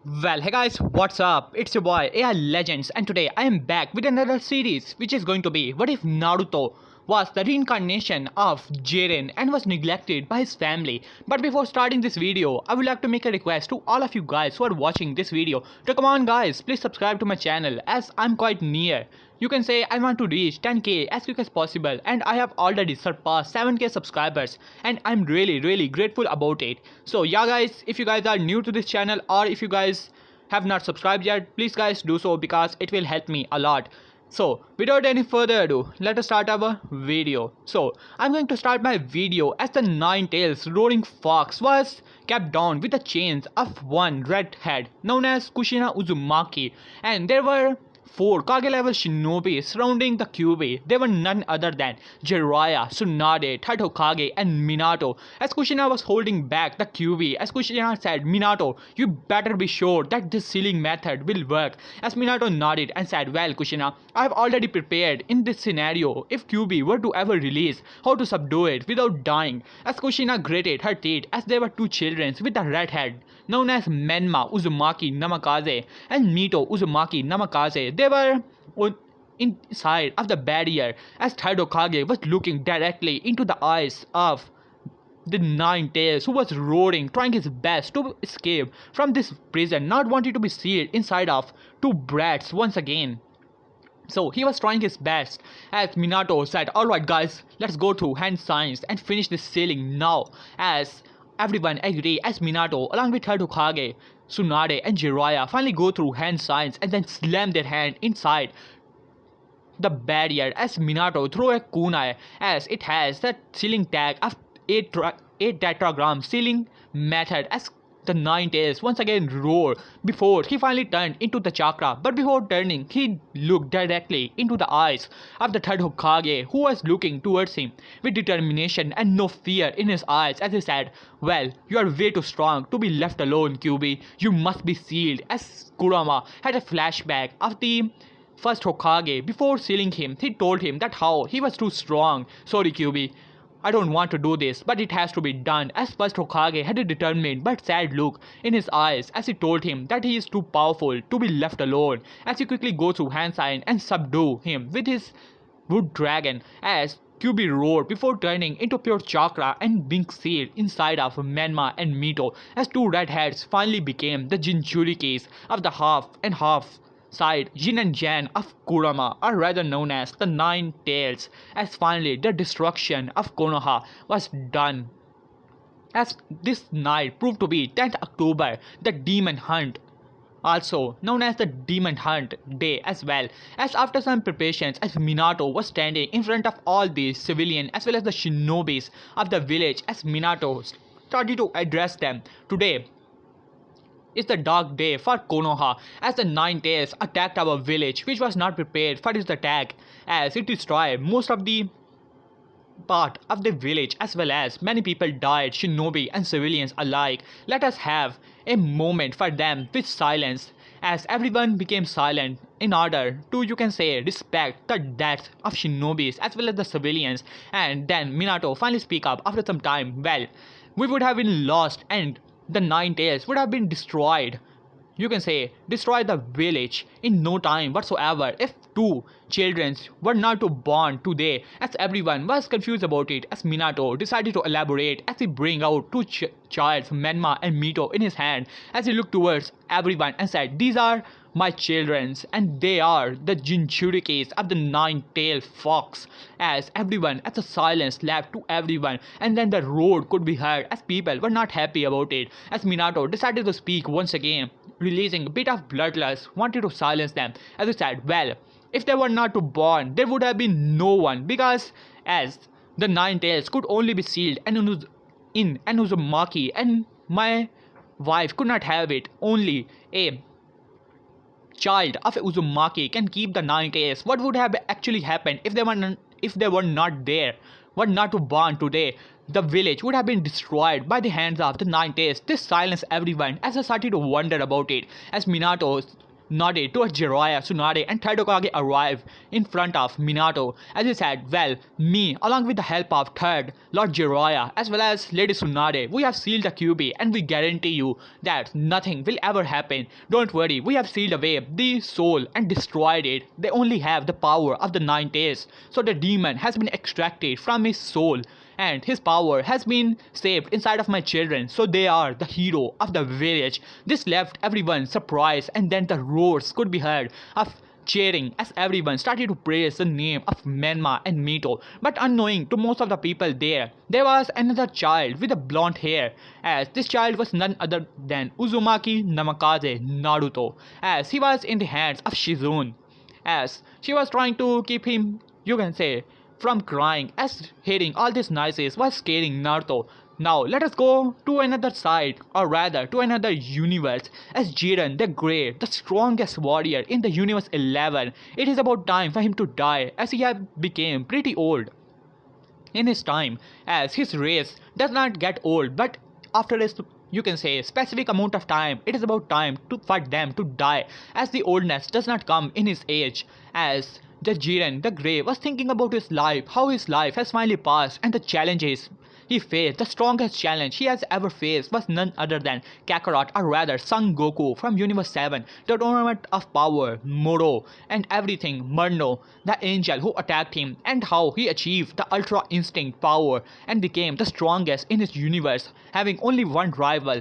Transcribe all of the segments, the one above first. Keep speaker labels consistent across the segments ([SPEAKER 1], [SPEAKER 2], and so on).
[SPEAKER 1] Well, hey guys, what's up? It's your boy AI Legends, and today I am back with another series which is going to be What if Naruto was the reincarnation of Jiren and was neglected by his family. But before starting this video, I would like to make a request to all of you guys who are watching this video to come on guys, please subscribe to my channel as I'm quite near. You can say I want to reach 10k as quick as possible, and I have already surpassed 7k subscribers, and I'm really grateful about it. So yeah guys, if you guys are new to this channel or if you guys have not subscribed yet, please guys do so because it will help me a lot. So without any further ado, let us start our video. So I'm going to start my video as the nine tails roaring fox was kept down with the chains of one red head known as Kushina Uzumaki, and there were four Kage level shinobi surrounding the Kyuubi. They were none other than Jiraiya, Tsunade, Tadokage, and Minato. As Kushina was holding back the Kyuubi, as Kushina said, "Minato, you better be sure that this sealing method will work." As Minato nodded and said, "Well, Kushina, I have already prepared in this scenario if Kyuubi were to ever release, how to subdue it without dying." As Kushina gritted her teeth as there were two children with a red head, known as Menma Uzumaki Namikaze and Mito Uzumaki Namikaze. They were inside of the barrier as Tadokage was looking directly into the eyes of the nine tails, who was roaring, trying his best to escape from this prison, not wanting to be sealed inside of two brats once again. So he was trying his best as Minato said, "Alright guys, let's go to hand signs and finish this sealing now." As everyone agreed, as Minato along with Tadokage, Tsunade and Jiraiya finally go through hand signs and then slam their hand inside the barrier as Minato threw a kunai as it has the sealing tag of 8 tetragram sealing method as the nine tails once again roared before he finally turned into the chakra. But before turning, he looked directly into the eyes of the third Hokage, who was looking towards him with determination and no fear in his eyes as he said, "Well, you are way too strong to be left alone, Kyuubi. You must be sealed." As Kurama had a flashback of the first Hokage. Before sealing him, he told him that how he was too strong. "Sorry, Kyuubi, I don't want to do this, but it has to be done." As first Hokage had a determined but sad look in his eyes as he told him that he is too powerful to be left alone, as he quickly goes to hand sign and subdue him with his wood dragon as Kyuubi roared before turning into pure chakra and being sealed inside of Menma and Mito, as two redheads finally became the Jinchurikis of the half and half side Yin and Yang of Kurama, or rather known as the Nine Tails, as finally the destruction of Konoha was done. As this night proved to be 10th October, the Demon Hunt, also known as the Demon Hunt Day as well, as after some preparations as Minato was standing in front of all the civilian as well as the shinobis of the village as Minato started to address them. "Today is the dark day for Konoha as the nine tails attacked our village, which was not prepared for its attack as it destroyed most of the part of the village as well as many people died, shinobi and civilians alike. Let us have a moment for them with silence." As everyone became silent in order to, you can say, respect the death of shinobis as well as the civilians. And then Minato finally speak up after some time. "Well, we would have been lost and the nine tails would have been destroyed, you can say destroy the village in no time whatsoever if two children were not to born today." As everyone was confused about it, as Minato decided to elaborate as he bring out two childs, Menma and Mito, in his hand as he looked towards everyone and said, "These are my childrens and they are the Jinchurikis of the nine-tailed fox." As everyone as a silence left to everyone, and then the roar could be heard as people were not happy about it, as Minato decided to speak once again, releasing a bit of bloodlust, wanted to silence them as he said, "Well, if they were not to born, there would have been no one, because as the nine tails could only be sealed and in Uzumaki, and my wife could not have it. Only a child of Uzumaki can keep the nine tails. What would have actually happened if they were not there, were not to born today? The village would have been destroyed by the hands of the nine tails." This silenced everyone as they started to wonder about it, as Minato nodded towards Jiraiya, Tsunade and third Hokage arrived in front of Minato as he said, well, me along with the help of third Lord Jiraiya as well as Lady Tsunade, we have sealed the QB and we guarantee you that nothing will ever happen. Don't worry, we have sealed away the soul and destroyed it. They only have the power of the 9 days. So the demon has been extracted from his soul and his power has been saved inside of my children, so they are the hero of the village. This left everyone surprised, and then the roars could be heard of cheering as everyone started to praise the name of Menma and Mito. But unknowing to most of the people there was another child with a blonde hair, as this child was none other than Uzumaki Namikaze Naruto, as he was in the hands of Shizune, as she was trying to keep him, you can say, from crying, as hearing all this noises was scaring Naruto. Now let us go to another side, or rather to another universe, as Jiren the Great, the strongest warrior in the universe 11, it is about time for him to die as he had became pretty old in his time, as his race does not get old, but after a you can say specific amount of time, it is about time for them to die, as the oldness does not come in his age. As the Jiren the Grey was thinking about his life, how his life has finally passed, and the challenges he faced. The strongest challenge he has ever faced was none other than Kakarot, or rather Son Goku from Universe 7, the Tournament of Power, Moro, and everything, Murno, the angel who attacked him, and how he achieved the Ultra Instinct power and became the strongest in his universe, having only one rival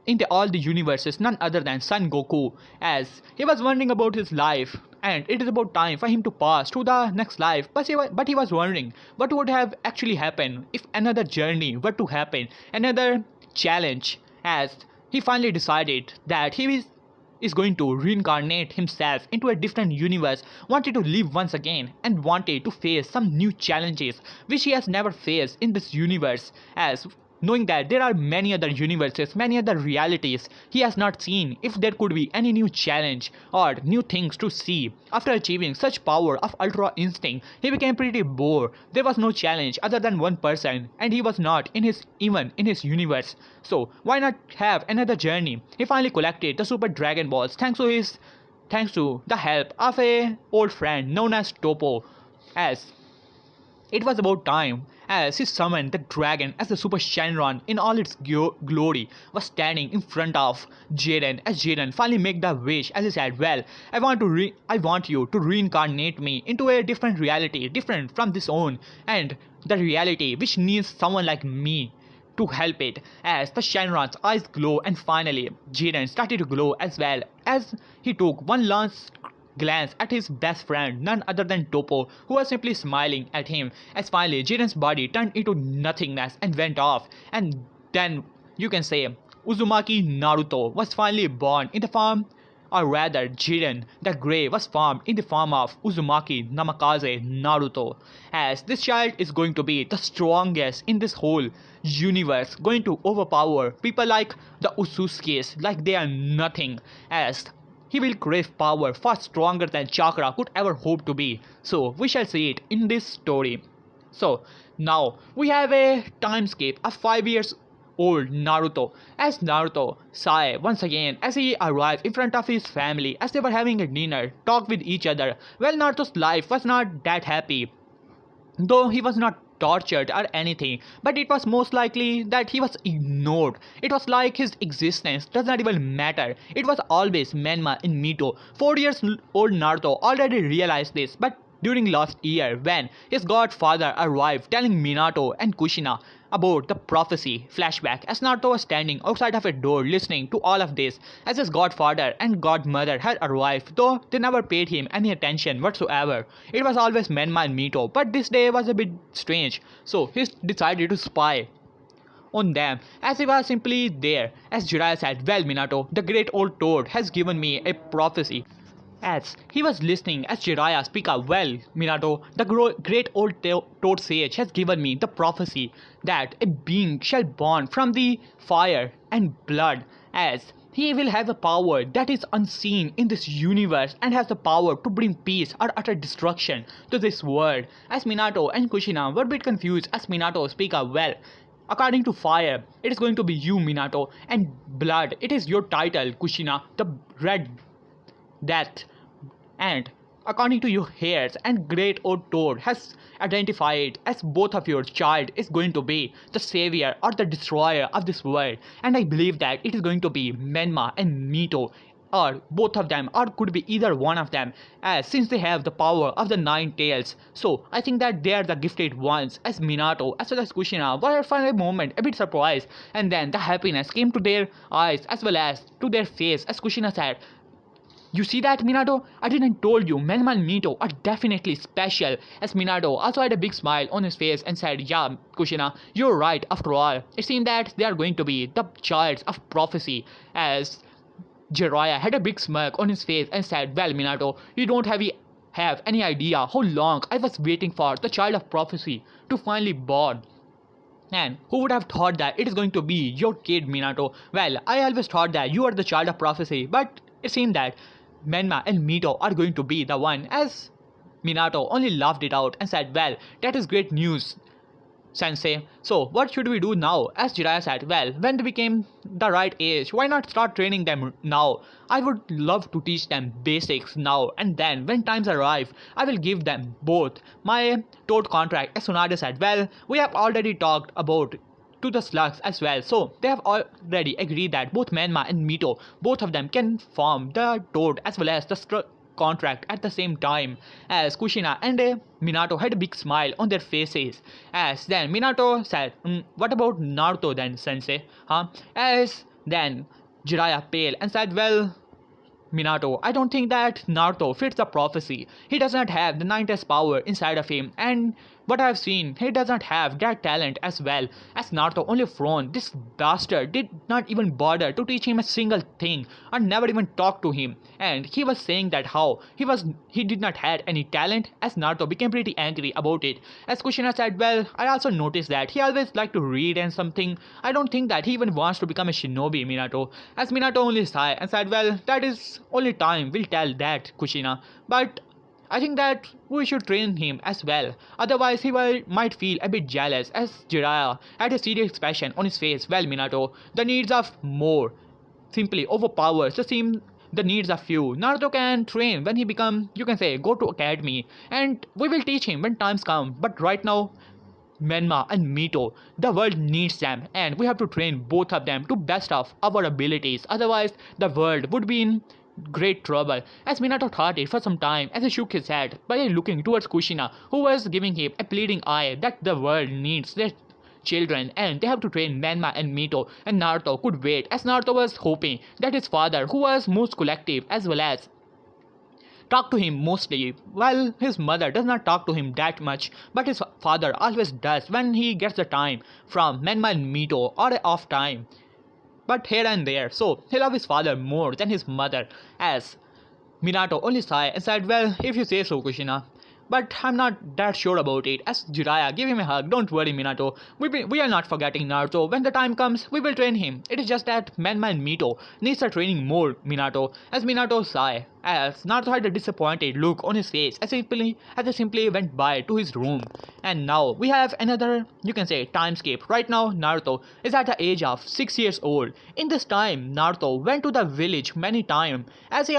[SPEAKER 1] in all the universes, none other than Son Goku, as he was wondering about his life and it is about time for him to pass to the next life. But he was wondering what would have actually happened if another journey were to happen, another challenge, as he finally decided that he is going to reincarnate himself into a different universe, wanted to live once again and wanted to face some new challenges which he has never faced in this universe, as knowing that there are many other universes, many other realities he has not seen, if there could be any new challenge or new things to see. After achieving such power of Ultra Instinct, he became pretty bored. There was no challenge other than one person, and he was not even in his universe. So why not have another journey? He finally collected the Super Dragon Balls thanks to the help of a old friend known as Topo, as it was about time, as he summoned the dragon as the Super Shenron in all its glory was standing in front of Jiren, as Jiren finally made the wish as he said, well, I want you to reincarnate me into a different reality, different from this own, and the reality which needs someone like me to help it. As the Shenron's eyes glow, and finally Jiren started to glow as well, as he took one last glance at his best friend, none other than Topo, who was simply smiling at him, as finally Jiren's body turned into nothingness and went off, and then you can say Uzumaki Naruto was finally born in the form, or rather Jiren the Grey was formed in the form of Uzumaki Namikaze Naruto, as this child is going to be the strongest in this whole universe, going to overpower people like the Ususukis like they are nothing, as he will crave power far stronger than Chakra could ever hope to be. So we shall see it in this story. So now we have a time skip of 5 years old Naruto, as Naruto sighed once again as he arrived in front of his family as they were having a dinner, talked with each other. Well, Naruto's life was not that happy, though he was not tortured or anything, but it was most likely that he was ignored. It was like his existence does not even matter. It was always Menma and Mito. 4 years old Naruto already realized this, but during last year when his godfather arrived telling Minato and Kushina about the prophecy flashback, as Naruto was standing outside of a door listening to all of this, as his godfather and godmother had arrived, though they never paid him any attention whatsoever. It was always Menma and Mito, but this day was a bit strange, so he decided to spy on them, as he was simply there. As Jiraiya said, well Minato, the great old toad has given me a prophecy. As he was listening as Jiraiya speak up, well Minato, the great old toad sage has given me the prophecy that a being shall born from the fire and blood, as he will have a power that is unseen in this universe and has the power to bring peace or utter destruction to this world. As Minato and Kushina were a bit confused as Minato speak up, well, according to fire, it is going to be you Minato, and blood, it is your title Kushina, the red death. And according to your hairs and great old toad has identified as both of your child is going to be the savior or the destroyer of this world, and I believe that it is going to be Menma and Mito, or both of them, or could be either one of them, as since they have the power of the nine tails. So I think that they are the gifted ones, as Minato as well as Kushina were for a moment a bit surprised, and then the happiness came to their eyes as well as to their face as Kushina said, "You see that, Minato? I didn't told you, Menma and Mito are definitely special." As Minato also had a big smile on his face and said, "Yeah, Kushina, you're right after all. It seemed that they are going to be the childs of prophecy." As Jiraiya had a big smirk on his face and said, "Well, Minato, you don't have any idea how long I was waiting for the child of prophecy to finally born. And who would have thought that it is going to be your kid, Minato? Well, I always thought that you are the child of prophecy, but it seemed that Menma and Mito are going to be the one." As Minato only laughed it out and said, "Well, that is great news, Sensei. So, what should we do now?" As Jiraiya said, "Well, when they became the right age, why not start training them now? I would love to teach them basics now, and then when times arrive, I will give them both my toad contract." As Tsunade said, "Well, we have already talked about to the slugs as well, so they have already agreed that both Menma and Mito, both of them can form the toad as well as the contract at the same time." As Kushina and Minato had a big smile on their faces. As then Minato said, "What about Naruto then, Sensei? Huh?" As then Jiraiya pale and said, "Well, Minato, I don't think that Naruto fits the prophecy. He does not have the Ninetales power inside of him, and what I've seen, he does not have that talent as well." As Naruto only frowned, this bastard did not even bother to teach him a single thing, or never even talk to him. And he was saying that how he did not had any talent. As Naruto became pretty angry about it. As Kushina said, "Well, I also noticed that he always liked to read and something. I don't think that he even wants to become a shinobi, Minato." As Minato only sighed and said, "Well, that is only time will tell that, Kushina. But I think that we should train him as well. Otherwise, he might feel a bit jealous." As Jiraiya had a serious expression on his face, "Well, Minato, the needs of more simply overpowers the needs of few. Naruto can train when he become, you can say, go to academy, and we will teach him when times come. But right now, Menma and Mito, the world needs them, and we have to train both of them to best of our abilities. Otherwise, the world would be in great trouble." As Minato thought it for some time as he shook his head by looking towards Kushina, who was giving him a pleading eye that the world needs their children and they have to train Menma and Mito, and Naruto could wait, as Naruto was hoping that his father, who was most collective as well as talk to him mostly, while his mother does not talk to him that much, but his father always does when he gets the time from Menma and Mito or off time, but here and there. So he loves his father more than his mother. As Minato only sighed and said, "Well, if you say so, Kushina. But I'm not that sure about it." As Jiraiya gave him a hug, "Don't worry, Minato. We are not forgetting Naruto. When the time comes, we will train him. It is just that Menma and Mito needs a training more, Minato." As Minato sighed, as Naruto had a disappointed look on his face as he simply went by to his room. And now we have another, you can say, time skip. Right now, Naruto is at the age of 6 years old. In this time, Naruto went to the village many times, as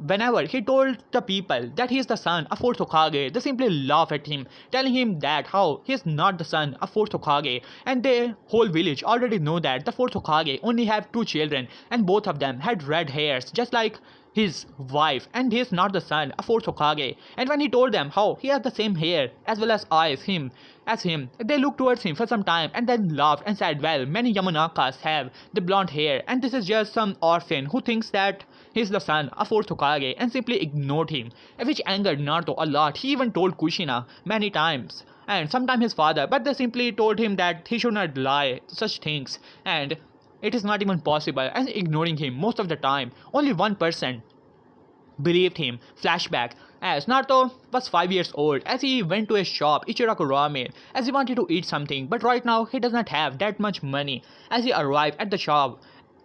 [SPEAKER 1] whenever he told the people that he is the son of fourth Hokage, they simply laugh at him, telling him that how he is not the son of fourth Hokage, and the whole village already know that the fourth Hokage only have two children, and both of them had red hairs, just like his wife, and he is not the son of fourth Hokage. And when he told them how he has the same hair as well as eyes as him, they looked towards him for some time and then laughed and said, "Well, many Yamanakas have the blonde hair, and this is just some orphan who thinks that he is the son of fourth Hokage," and simply ignored him, which angered Naruto a lot. He even told Kushina many times, and sometimes his father, but they simply told him that he should not lie such things, and it is not even possible, and ignoring him most of the time. Only one person believed him. Flashback. As Naruto was 5 years old, as he went to a shop, Ichiraku Ramen, as he wanted to eat something, but right now he does not have that much money. As he arrived at the shop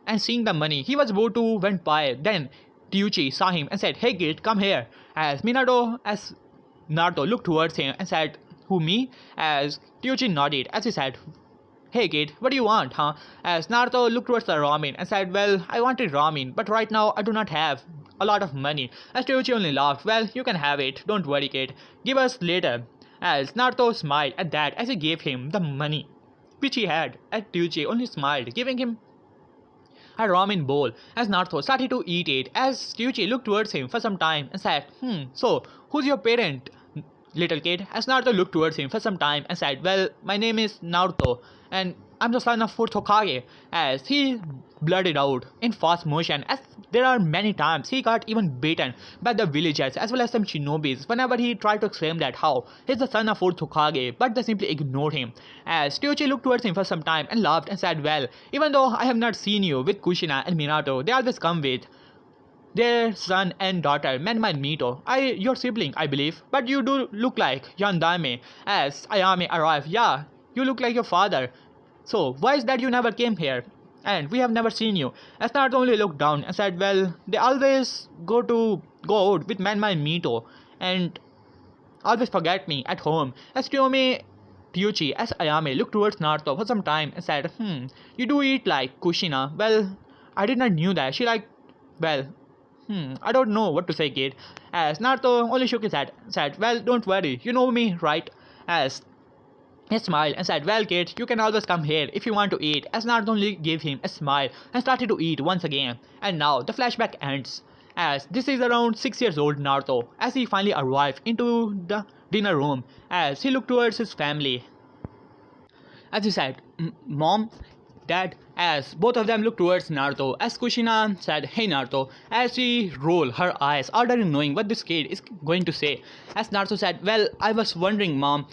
[SPEAKER 1] and seeing the money, he was about to went by. Then Ryuchi saw him and said, "Hey kid, come here." As Naruto looked towards him and said, "Who, me?" As Ryuchi nodded as he said, "Hey kid, what do you want, huh?" As Naruto looked towards the ramen and said, "Well, I wanted ramen, but right now I do not have a lot of money. As Ryuichi only laughed. Well, you can have it, don't worry kid, give us later. As Naruto smiled at that as he gave him the money which he had, as Ryuichi only smiled, giving him a ramen bowl as Naruto started to eat it as Ryuichi looked towards him for some time and said, so who's your parent, little kid? As Naruto looked towards him for some time and said, well, my name is Naruto and I'm the son of fourth Hokage, as he blurted out in fast motion as there are many times he got even beaten by the villagers as well as some shinobis whenever he tried to claim that how he's the son of fourth Hokage, but they simply ignored him. As Ryuichi looked towards him for some time and laughed and said, well, even though I have not seen you with Kushina and Minato, they always come with their son and daughter, Menma and Mito. Your sibling, I believe, but you do look like Yandame. As Ayame arrived, yeah, you look like your father. So why is that you never came here? And we have never seen you. As Naruto only looked down and said, well, they always go out with Menma and Mito and always forget me at home. As Ryuichi as Ayame looked towards Naruto for some time and said, you do eat like Kushina. Well, I did not knew that. She like, well, I don't know what to say kid. As Naruto only shook his head and said, well, don't worry, you know me, right? As he smiled and said, well kid, you can always come here if you want to eat, as Naruto only gave him a smile and started to eat once again. And now the flashback ends, as this is around 6 years old Naruto, as he finally arrived into the dinner room, as he looked towards his family. As he said, Mom, Dad, as both of them looked towards Naruto, as Kushina said, hey Naruto, as she rolled her eyes, already knowing what this kid is going to say. As Naruto said, well, I was wondering, Mom,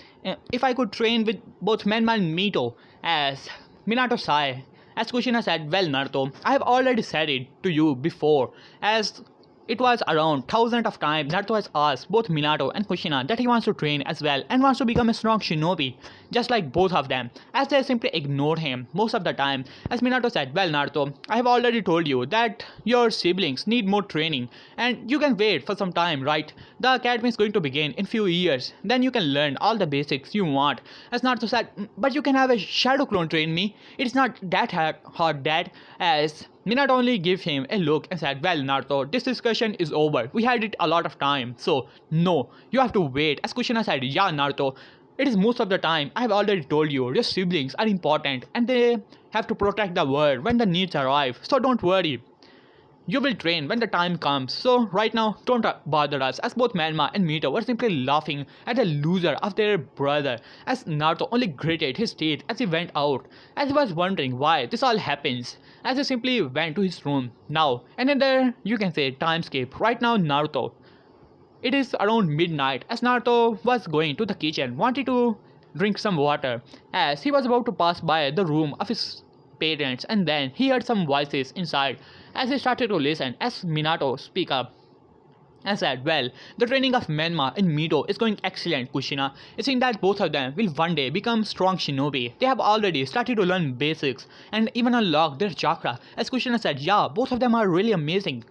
[SPEAKER 1] if I could train with both Menma and Mito. As Minato sighed, as Kushina said, well Naruto, I have already said it to you before, as it was around thousands of times Naruto has asked both Minato and Kushina that he wants to train as well and wants to become a strong shinobi, just like both of them, as they simply ignored him most of the time. As Minato said, well Naruto, I have already told you that your siblings need more training and you can wait for some time, right? The academy is going to begin in few years, then you can learn all the basics you want. As Naruto said, but you can have a shadow clone train me, it's not that hard Dad. As Minato only gave him a look and said, well Naruto, this discussion is over, we had it a lot of time, so no, you have to wait. As Kushina said, yeah Naruto, it is most of the time, I have already told you, your siblings are important and they have to protect the world when the needs arrive, so don't worry. You will train when the time comes, so right now don't bother us. As both Menma and Mito were simply laughing at the loser of their brother, as Naruto only gritted his teeth as he went out, as he was wondering why this all happens, as he simply went to his room. Now, another, you can say, time skip. Right now Naruto, it is around midnight, as Naruto was going to the kitchen, wanted to drink some water, as he was about to pass by the room of his parents, and then he heard some voices inside. As he started to listen, as Minato speak up and said, well, the training of Menma and Mito is going excellent, Kushina. It seems that both of them will one day become strong shinobi. They have already started to learn basics and even unlock their chakra. As Kushina said, yeah, both of them are really amazing.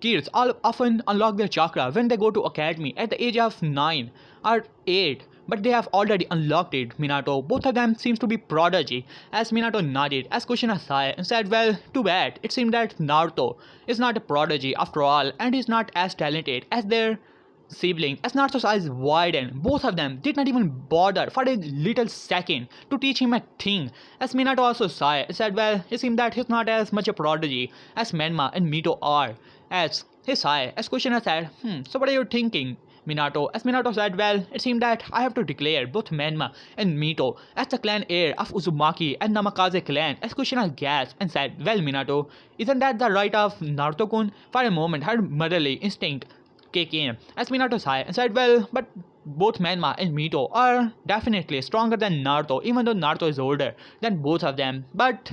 [SPEAKER 1] Kids all often unlock their chakra when they go to academy at the age of 9 or 8. But they have already unlocked it, Minato. Both of them seems to be prodigy. As Minato nodded, as Kushina sighed and said, well, too bad. It seemed that Naruto is not a prodigy after all and is not as talented as their sibling. As Naruto's eyes widened, both of them did not even bother for a little second to teach him a thing. As Minato also sighed and said, well, it seemed that he's not as much a prodigy as Menma and Mito are. As he sighed, as Kushina said, so what are you thinking, Minato? As Minato said, well, it seemed that I have to declare both Menma and Mito as the clan heir of Uzumaki and Namikaze clan. As Kushina gasped and said, well Minato, isn't that the right of Naruto-kun? For a moment her motherly instinct kicked in. As Minato sighed and said, well, but both Menma and Mito are definitely stronger than Naruto, even though Naruto is older than both of them. But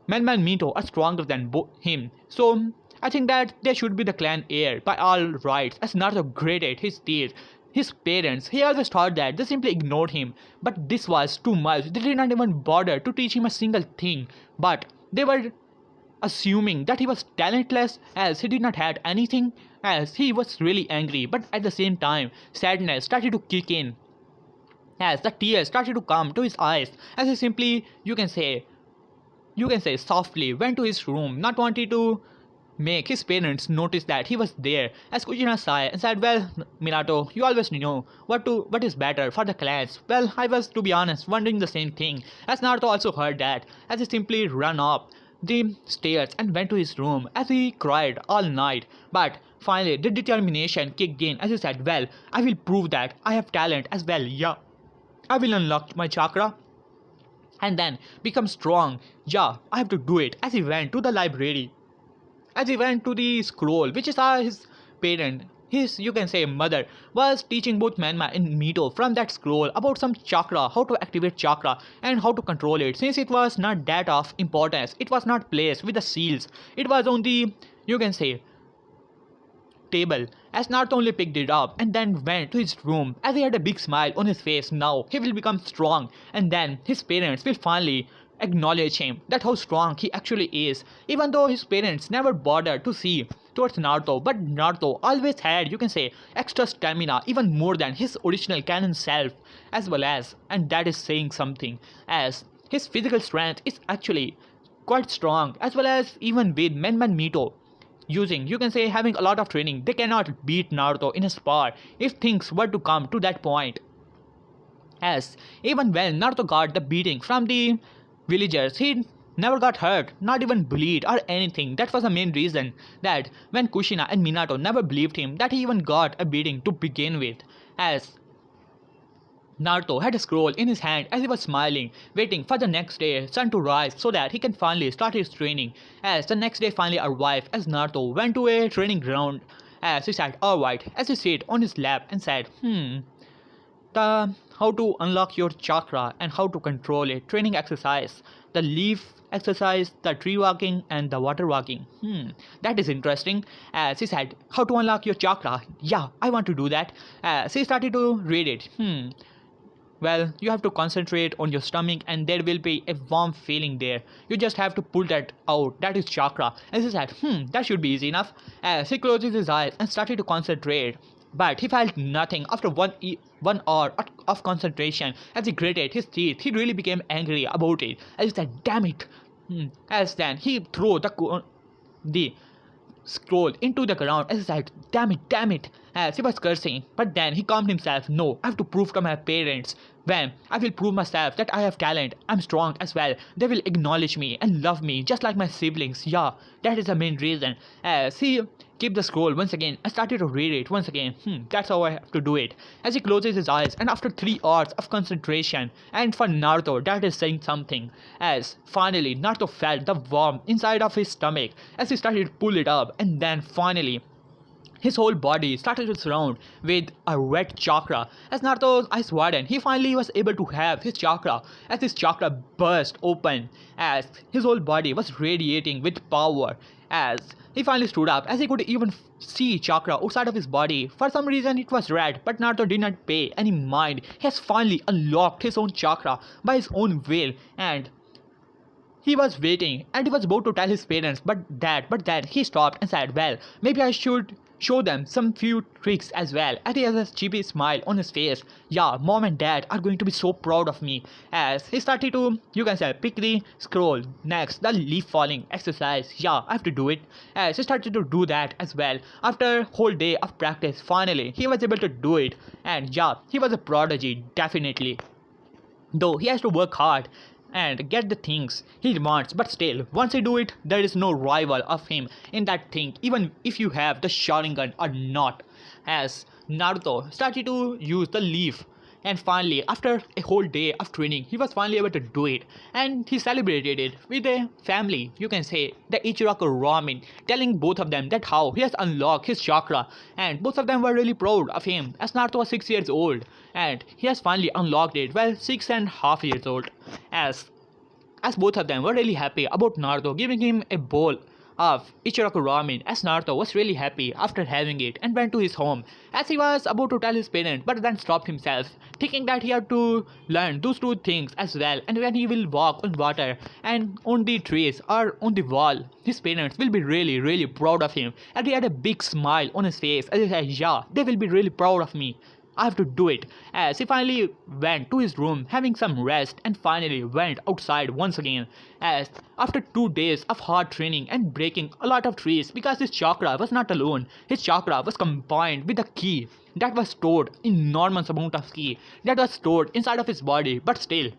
[SPEAKER 1] Menma and Mito are stronger than him. So I think that they should be the clan heir by all rights. As Naruto gritted his teeth, his parents, he always thought that they simply ignored him. But this was too much. They did not even bother to teach him a single thing. But they were assuming that he was talentless, as he did not have anything, as he was really angry. But at the same time, sadness started to kick in, as the tears started to come to his eyes, as he simply, you can say softly went to his room, not wanting to make his parents notice that he was there, as Kushina sighed and said, "Well, Minato, you always know what is better for the clans." Well, I was, to be honest, wondering the same thing, as Naruto also heard that, as he simply ran up the stairs and went to his room as he cried all night. But finally, the determination kicked in as he said, "Well, I will prove that I have talent as well, yeah. I will unlock my chakra and then become strong. Yeah, I have to do it." As he went to the library, as he went to the scroll, which is his parent, his, you can say, mother, was teaching both Manma and Mito from that scroll about some chakra, how to activate chakra and how to control it. Since it was not that of importance, it was not placed with the seals, it was on the, you can say, table. As Naruto only picked it up and then went to his room as he had a big smile on his face. Now he will become strong, and then his parents will finally acknowledge him that how strong he actually is, even though his parents never bothered to see towards Naruto. But Naruto always had, you can say, extra stamina, even more than his original canon self, as well as, and that is saying something, as his physical strength is actually quite strong, as well as even with Menman Mito using, you can say, having a lot of training, they cannot beat Naruto in a spar if things were to come to that point. As even when Naruto got the beating from the villagers, he never got hurt, not even bleed or anything. That was the main reason that when Kushina and Minato never believed him that he even got a beating to begin with. As Naruto had a scroll in his hand as he was smiling, waiting for the next day sun to rise so that he can finally start his training. As the next day finally arrived, as Naruto went to a training ground, as he said, "Alright," as he sat on his lap and said, the how to unlock your chakra and how to control it. Training exercise, the leaf exercise, the tree walking, and the water walking. That is interesting." As he said, "How to unlock your chakra? Yeah, I want to do that." As he started to read it. Well, you have to concentrate on your stomach and there will be a warm feeling there. You just have to pull that out. That is chakra. As he said, that should be easy enough. As he closed his eyes and started to concentrate. But he felt nothing after 1 hour of concentration. As he gritted his teeth, he really became angry about it. As he said, "Damn it." As then he threw the scroll into the ground as he said, damn it," as he was cursing. But then he calmed himself. "No, I have to prove to my parents. When I will prove myself that I have talent, I'm strong as well. They will acknowledge me and love me just like my siblings. Yeah, that is the main reason." As he kept the scroll once again and started to read it once again. That's how I have to do it. As he closes his eyes and after 3 hours of concentration, and for Naruto that is saying something, as finally Naruto felt the warmth inside of his stomach as he started to pull it up, and then finally his whole body started to surround with a red chakra. As Naruto's eyes widened, he finally was able to have his chakra, as his chakra burst open, as his whole body was radiating with power. As he finally stood up, as he could even see chakra outside of his body. For some reason it was red, but Naruto did not pay any mind. He has finally unlocked his own chakra by his own will, and he was waiting and he was about to tell his parents but then he stopped and said, "Well, maybe I should show them some few tricks as well." And he has a cheeky smile on his face. "Yeah, mom and dad are going to be so proud of me." As he started to, you can say, pick the scroll. Next, the leaf falling exercise. Yeah, I have to do it. As he started to do that as well. After a whole day of practice, finally he was able to do it. And yeah, he was a prodigy, definitely. Though he has to work hard and get the things he wants, but still, once he do it, there is no rival of him in that thing, even if you have the Sharingan or not. As Naruto started to use the leaf, and finally, after a whole day of training, he was finally able to do it, and he celebrated it with a family, you can say, the Ichiraku Ramen, telling both of them that how he has unlocked his chakra, and both of them were really proud of him, as Naruto was 6 years old, and he has finally unlocked it, well, 6.5 years old, as both of them were really happy about Naruto giving him a bowl of Ichiraku Ramen, as Naruto was really happy after having it and went to his home, as he was about to tell his parents but then stopped himself, thinking that he had to learn those two things as well, and when he will walk on water and on the trees or on the wall, his parents will be really proud of him. And he had a big smile on his face as he said, "Yeah, they will be really proud of me." I have to do it. As he finally went to his room having some rest and finally went outside once again. As after 2 days of hard training and breaking a lot of trees because his chakra was not alone, his chakra was combined with the key that was stored, enormous amount of key that was stored inside of his body, but still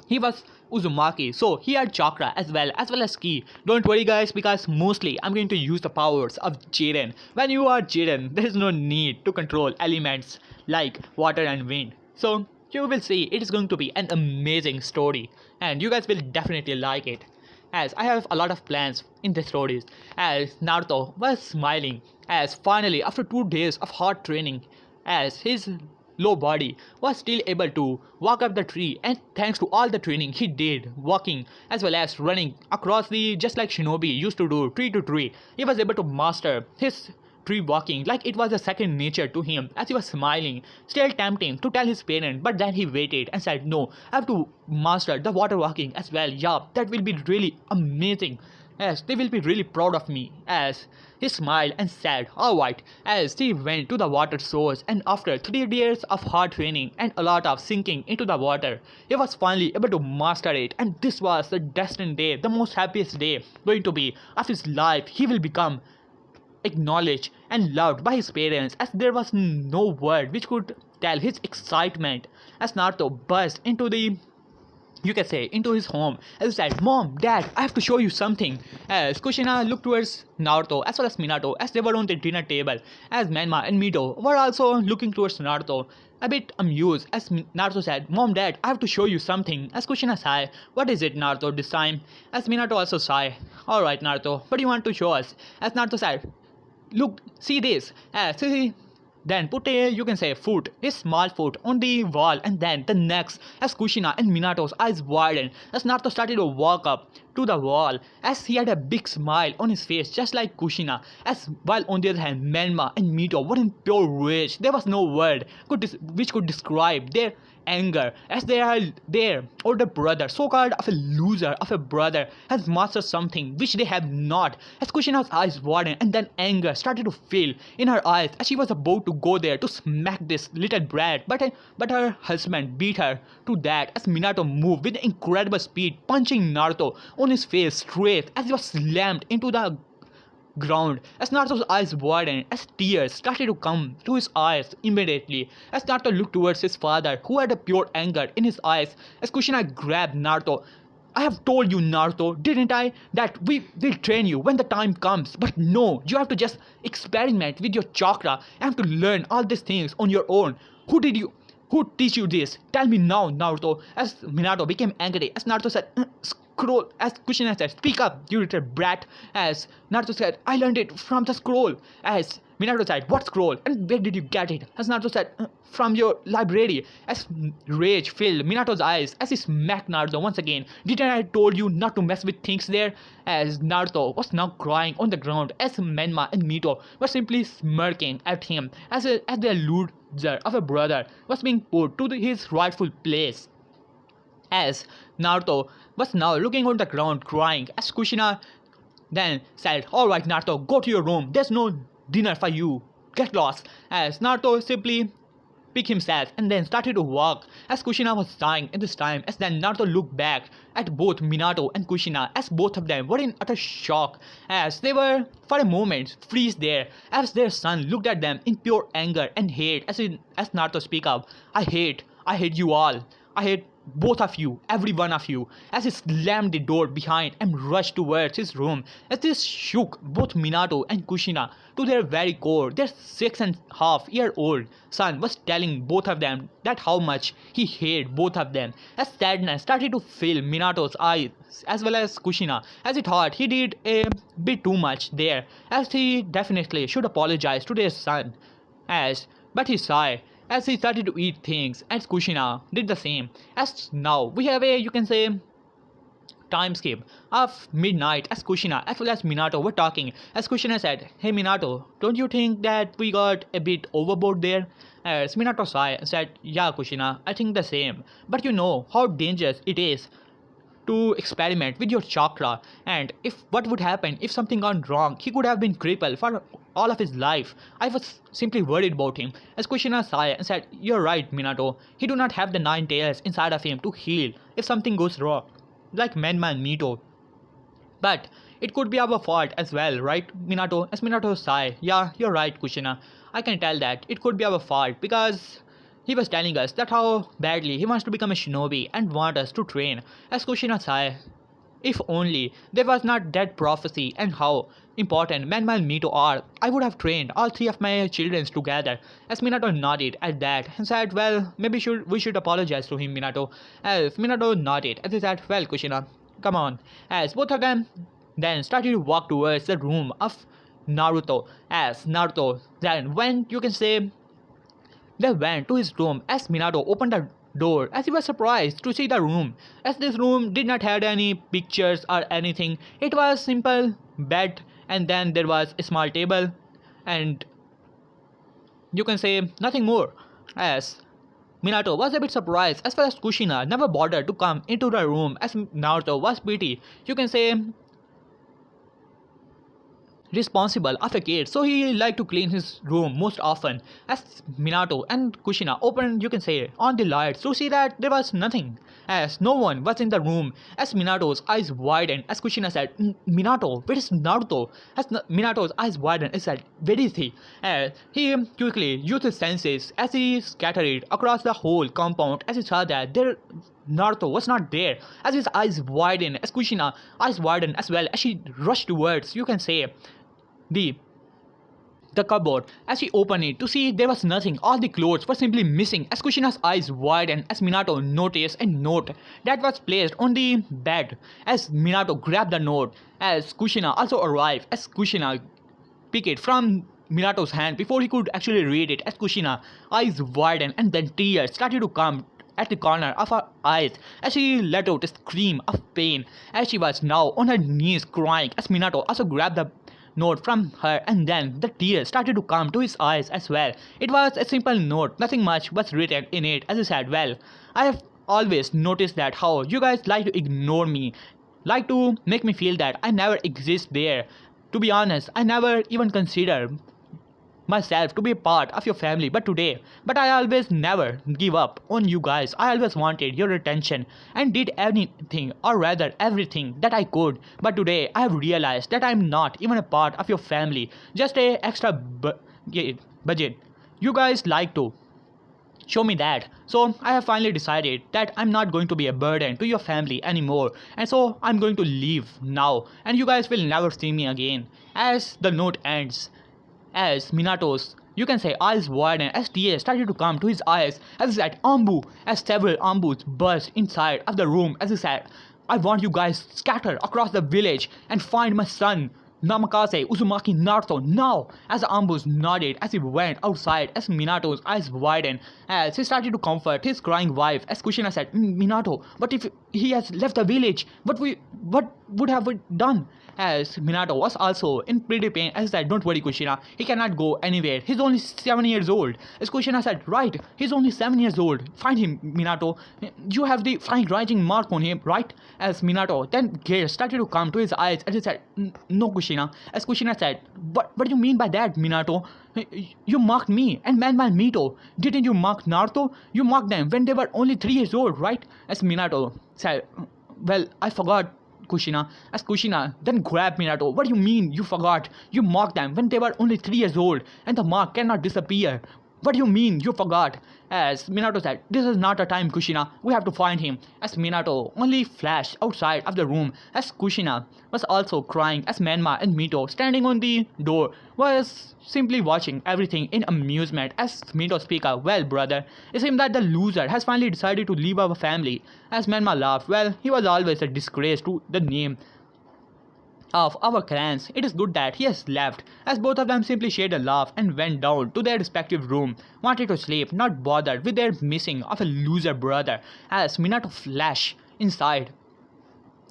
[SPEAKER 1] he was Uzumaki, so he had chakra as well as ki. Don't worry guys, because mostly I'm going to use the powers of Jiren. When you are Jiren, there is no need to control elements like water and wind. So you will see it is going to be an amazing story and you guys will definitely like it. As I have a lot of plans in the stories. As Naruto was smiling as finally after 2 days of hard training, as his low body was still able to walk up the tree, and thanks to all the training he did walking as well as running across the, just like shinobi used to do, tree to tree, he was able to master his tree walking like it was a second nature to him. As he was smiling, still tempting to tell his parent, but then he waited and said no, I have to master the water walking as well. Yeah, that will be really amazing. As they will be really proud of me. As he smiled and said, alright, as he went to the water source, and after 3 years of hard training and a lot of sinking into the water, he was finally able to master it, and this was the destined day, the most happiest day going to be of his life. He will become acknowledged and loved by his parents, as there was no word which could tell his excitement as Naruto burst into the, you can say, into his home. As he said, Mom, Dad, I have to show you something. As Kushina looked towards Naruto as well as Minato as they were on the dinner table, as Menma and Mito were also looking towards Naruto, a bit amused, as Naruto said, Mom, Dad, I have to show you something. As Kushina sighed, what is it, Naruto, this time? As Minato also sighed, alright Naruto, what do you want to show us? As Naruto said, look, see this. As he then put a, you can say, foot, a small foot on the wall, and then the next, as Kushina and Minato's eyes widened as Naruto started to walk up to the wall, as he had a big smile on his face just like Kushina, as while on the other hand Menma and Mito were in pure rage. There was no word which could describe their anger, as their older brother, so-called of a loser of a brother, has mastered something which they have not. As Kushina's eyes widened and then anger started to fill in her eyes as she was about to go there to smack this little brat, but her husband beat her to that as Minato moved with incredible speed, punching Naruto on his face straight as he was slammed into the ground. As Naruto's eyes widened, as tears started to come to his eyes immediately, as Naruto looked towards his father, who had a pure anger in his eyes, as Kushina grabbed Naruto. I have told you, Naruto, didn't I, that we will train you when the time comes, but no, you have to just experiment with your chakra and have to learn all these things on your own. Who teach you this? Tell me now, Naruto. As Minato became angry, as Naruto said, scroll, as Kushina said, speak up, you little brat. As Naruto said, I learned it from the scroll. As Minato said, what scroll? And where did you get it? As Naruto said, from your library. As rage filled Minato's eyes as he smacked Naruto once again. Didn't I told you not to mess with things there? As Naruto was now crying on the ground, as Menma and Mito were simply smirking at him as the loser of a brother was being put to his rightful place. As Naruto was now looking on the ground crying, as Kushina then said, alright Naruto, go to your room, there's no dinner for you, get lost. As Naruto simply picked himself and then started to walk, as Kushina was dying at this time. As then Naruto looked back at both Minato and Kushina, as both of them were in utter shock, as they were for a moment freeze there, as their son looked at them in pure anger and hate. As Naruto speak up, I hate you all, I hate both of you, every one of you, as he slammed the door behind and rushed towards his room. As this shook both Minato and Kushina to their very core. Their 6.5-year-old son was telling both of them that how much he hated both of them. As sadness started to fill Minato's eyes as well as Kushina, as he thought he did a bit too much there, as he definitely should apologize to their son. But he sighed as he started to eat things, as Kushina did the same. As now we have a, you can say, time skip of midnight, as Kushina as well as Minato were talking. As Kushina said, hey Minato, don't you think that we got a bit overboard there? As Minato sighed and said, yeah Kushina, I think the same, but you know how dangerous it is to experiment with your chakra, and if what would happen if something gone wrong, he could have been crippled for all of his life. I was simply worried about him. As Kushina sighed and said, "You're right, Minato. He do not have the 9 tails inside of him to heal if something goes wrong, like Menma and Mito. But it could be our fault as well, right, Minato?" As Minato sighed, "Yeah, you're right, Kushina. I can tell that it could be our fault because he was telling us that how badly he wants to become a shinobi and want us to train." As Kushina sighed, "If only there was not that prophecy and how important Menma and Mito are, I would have trained all three of my children together." As Minato nodded at that and said, "Well, maybe we should apologize to him, Minato." As Minato nodded and he said, "Well, Kushina, come on." As both of them then started to walk towards the room of Naruto. As Naruto then went, you can say, they went to his room as Minato opened the door as he was surprised to see the room. As this room did not have any pictures or anything, it was simple bed, and then there was a small table, and you can say nothing more. As Minato was a bit surprised as far as Kushina never bothered to come into the room, as Naruto was pretty, you can say, responsible of a kid, so he liked to clean his room most often. As Minato and Kushina opened, you can say, on the lights to see that there was nothing, as no one was in the room. As Minato's eyes widened as Kushina said, "Minato, where is Naruto?" As Minato's eyes widened and said, "Where is he?" As he quickly used his senses as he scattered across the whole compound as he saw that Naruto was not there. As his eyes widened, as Kushina eyes widened as well, as she rushed towards, you can say, the the cupboard. As she opened it to see there was nothing, all the clothes were simply missing. As Kushina's eyes widened as Minato noticed a note that was placed on the bed. As Minato grabbed the note, as Kushina also arrived, as Kushina picked it from Minato's hand before he could actually read it. As Kushina eyes widened and then tears started to come at the corner of her eyes as she let out a scream of pain, as she was now on her knees crying. As Minato also grabbed the note from her, and then the tears started to come to his eyes as well. It was a simple note, nothing much was written in it. As he said, "Well, I have always noticed that how you guys like to ignore me, like to make me feel that I never exist there. To be honest, I never even consider myself to be a part of your family, but I always never give up on you guys. I always wanted your attention and did anything, or rather everything that I could, but today I have realized that I am not even a part of your family, just a extra budget. You guys like to show me that, so I have finally decided that I'm not going to be a burden to your family anymore, and so I'm going to leave now, and you guys will never see me again." As the note ends, as Minato's, you can say, eyes widened as tears started to come to his eyes, as he said, "Ambu," as several Ambus burst inside of the room. As he said, "I want you guys scatter across the village and find my son Namikaze Uzumaki Naruto now." As the Ambus nodded as he went outside, as Minato's eyes widened as he started to comfort his crying wife. As Kushina said, "Minato, but if he has left the village, what would have we done?" As Minato was also in pretty pain, as he said, "Don't worry, Kushina, he cannot go anywhere. He's only 7 years old." As Kushina said, "Right, he's only 7 years old. Find him, Minato. You have the fine writing mark on him, right?" As Minato then tears started to come to his eyes, as he said, "No, Kushina." As Kushina said, what do you mean by that, Minato? You mocked me and Manma and Mito. Didn't you mock Naruto? You mocked them when they were only 3 years old, right?" As Minato said, "Well, I forgot, Kushina." As Kushina then grabbed Minato, "What do you mean you forgot? You mocked them when they were only 3 years old, and the mark cannot disappear. What do you mean you forgot?" As Minato said, "This is not a time, Kushina. We have to find him." As Minato only flashed outside of the room, as Kushina was also crying, as Menma and Mito, standing on the door, was simply watching everything in amusement. As Mito speaker, "Well, brother, it seems that the loser has finally decided to leave our family." As Menma laughed, "Well, he was always a disgrace to the name of our clans. It is good that he has left." As both of them simply shared a laugh and went down to their respective room, wanted to sleep, not bothered with their missing of a loser brother. As Minato flashed inside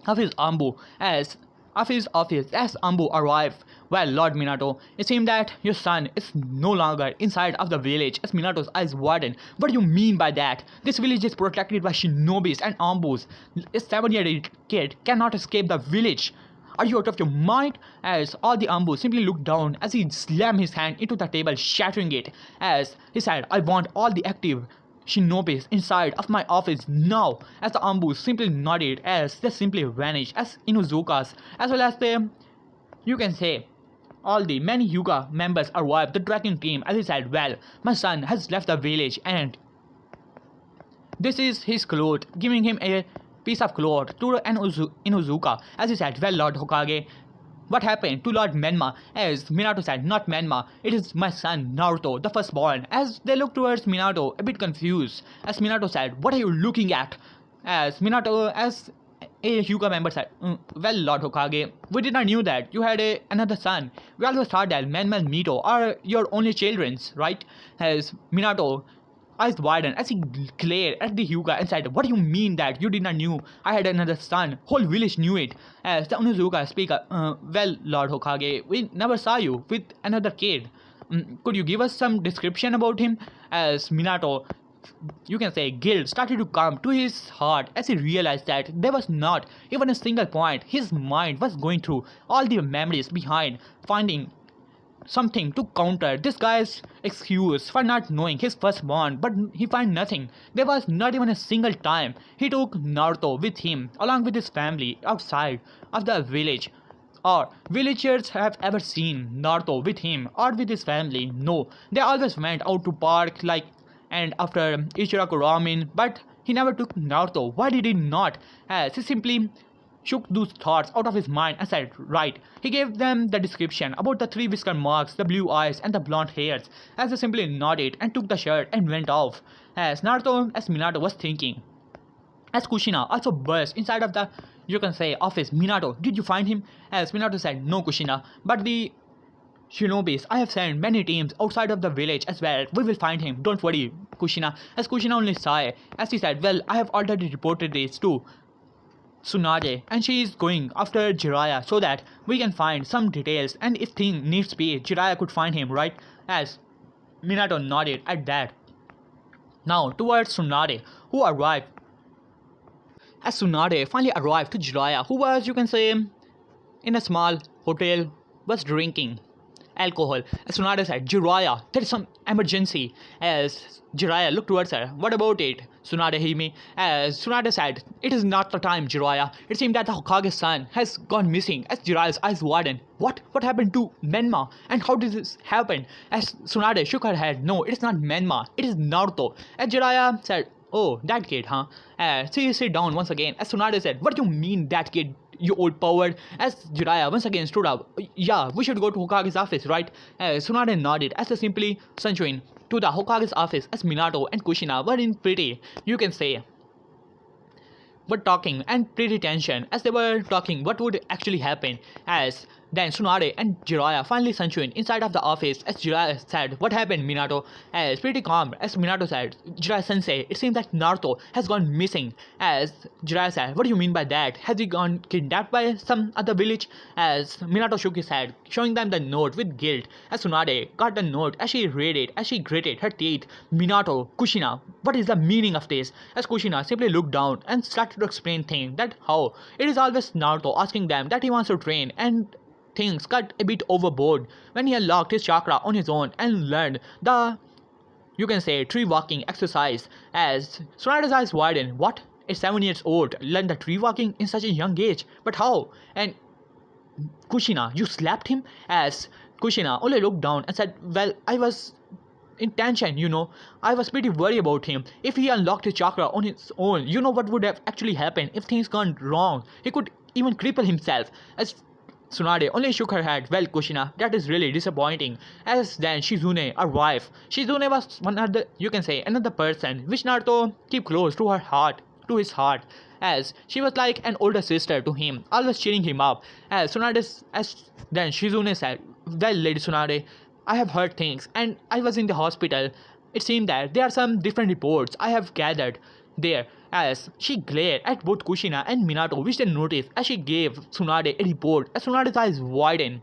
[SPEAKER 1] of his Ambu, as of his office as Ambu arrived. Well, Lord Minato, it seemed that your son is no longer inside of the village as Minato's eyes widened. What do you mean by that? This village is protected by shinobis and Ambus. A 7-year-old kid cannot escape the village. Are you out of your mind? As all the Ambu simply looked down as he slammed his hand into the table, shattering it. As he said, I want all the active shinobis inside of my office now. As the Ambu simply nodded as they simply vanished as Inuzuka's as well as the, you can say, all the many Yuga members arrived the tracking team as he said, well, my son has left the village and this is his cloth, giving him a piece of cloth to Inuzuka as he said, well, Lord Hokage, what happened to Lord Menma? As Minato said, not Menma, it is my son Naruto, the firstborn. As they looked towards Minato, a bit confused. As Minato said, what are you looking at? As a Hyuga member said, well, Lord Hokage, we did not knew that you had another son. We always thought that Menma and Mito are your only children's, right? As Minato eyes widened as he glared at the Hyuga and said, what do you mean that you did not knew I had another son? Whole village knew it. As the Inuzuka speak well, Lord Hokage, we never saw you with another kid. Could you give us some description about him? As Minato, you can say, guilt started to come to his heart as he realized that there was not even a single point his mind was going through all the memories behind finding something to counter this guy's excuse for not knowing his firstborn, but he found nothing. There was not even a single time he took Naruto with him along with his family outside of the village, or villagers have ever seen Naruto with him or with his family. No, they always went out to park like and after Ichiraku ramen, but he never took Naruto. Why did he not? As he simply shook those thoughts out of his mind and said, right. He gave them the description about the 3 whisker marks, the blue eyes and the blonde hairs as they simply nodded and took the shirt and went off. As Minato was thinking. As Kushina also burst inside of the, you can say, office. Minato, did you find him? As Minato said, no Kushina, but the Shinobis, I have sent many teams outside of the village as well. We will find him, don't worry Kushina. As Kushina only sighed as he said, well, I have already reported this to Tsunade and she is going after Jiraiya so that we can find some details and if thing needs be, Jiraiya could find him, right? As Minato nodded at that. Now towards Tsunade, who arrived. As Tsunade finally arrived to Jiraiya, who was, you can say, in a small hotel, was drinking alcohol. As Tsunade said, Jiraiya, there is some emergency. As Jiraiya looked towards her, what about it, Tsunade Hime? As Tsunade said, it is not the time, Jiraiya. It seems that the Hokage's son has gone missing. As Jiraiya's eyes widened, what happened to Menma and how did this happen? As Tsunade shook her head, no, it is not Menma, it is Naruto. As Jiraiya said, oh, that kid, huh? As she sit down once again. As Tsunade said, what do you mean that kid, you old coward? As Jiraiya once again stood up, yeah, we should go to Hokage's office, right? As Tsunade nodded as they simply sunshine to the Hokage's office as Minato and Kushina were in pretty, you can say, were talking and pretty tension as they were talking what would actually happen. As then Tsunade and Jiraiya finally sunshine inside of the office as Jiraiya said, what happened Minato? As pretty calm as Minato said, Jiraiya sensei, it seems that Naruto has gone missing. As Jiraiya said, what do you mean by that? Has he gone kidnapped by some other village? As Minato shook his head, showing them the note with guilt. As Tsunade got the note as she read it, as she gritted her teeth. Minato, Kushina, what is the meaning of this? As Kushina simply looked down and started to explain things that how it is always Naruto asking them that he wants to train and things got a bit overboard when he unlocked his chakra on his own and learned the, you can say, tree walking exercise. As Tsunade's eyes widened, what? A 7 years old learned the tree walking in such a young age, but how? And Kushina, you slapped him? As Kushina only looked down and said, well, I was in tension, you know. I was pretty worried about him. If he unlocked his chakra on his own, you know what would have actually happened if things gone wrong. He could even cripple himself. As Tsunade only shook her head. Well, Kushina, that is really disappointing. As then Shizune, our wife. Shizune was one other, you can say, another person which Naruto kept close to her heart, to his heart. As she was like an older sister to him, always cheering him up. As then Shizune said, well, Lady Tsunade, I have heard things and I was in the hospital. It seemed that there are some different reports I have gathered. there as she glared at both Kushina and Minato, which they noticed as she gave Tsunade a report. As Tsunade's eyes widened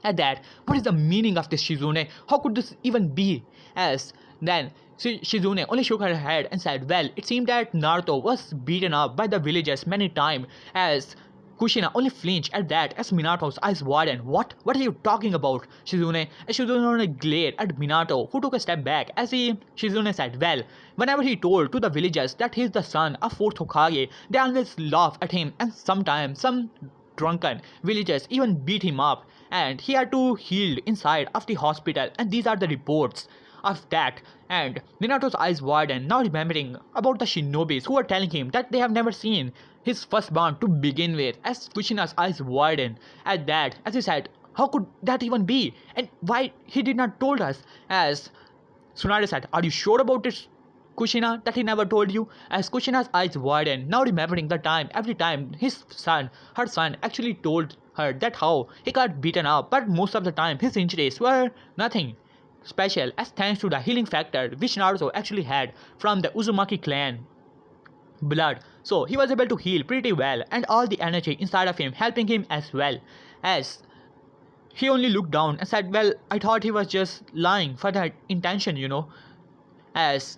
[SPEAKER 1] at that, what is the meaning of this, Shizune? How could this even be? As then Shizune only shook her head and said, well, it seemed that Naruto was beaten up by the villagers many times. As Kushina only flinched at that as Minato's eyes widened. What? What are you talking about, Shizune? As Shizune only glared at Minato, who took a step back as Shizune said, well, whenever he told to the villagers that he is the son of 4th Hokage, they always laugh at him, and sometimes some drunken villagers even beat him up, and he had to heal inside of the hospital, and these are the reports of that. And Minato's eyes widened, now remembering about the shinobis who were telling him that they have never seen his firstborn to begin with. As Kushina's eyes widened at that, as he said, how could that even be? And why he did not told us? As Tsunade said, are you sure about this, Kushina, that he never told you? As Kushina's eyes widened, now remembering the time, every time her son actually told her that how he got beaten up, but most of the time his injuries were nothing special, as thanks to the healing factor which Naruto actually had from the Uzumaki clan blood. So he was able to heal pretty well, and all the energy inside of him helping him as well. As he only looked down and said, well, I thought he was just lying for that intention, As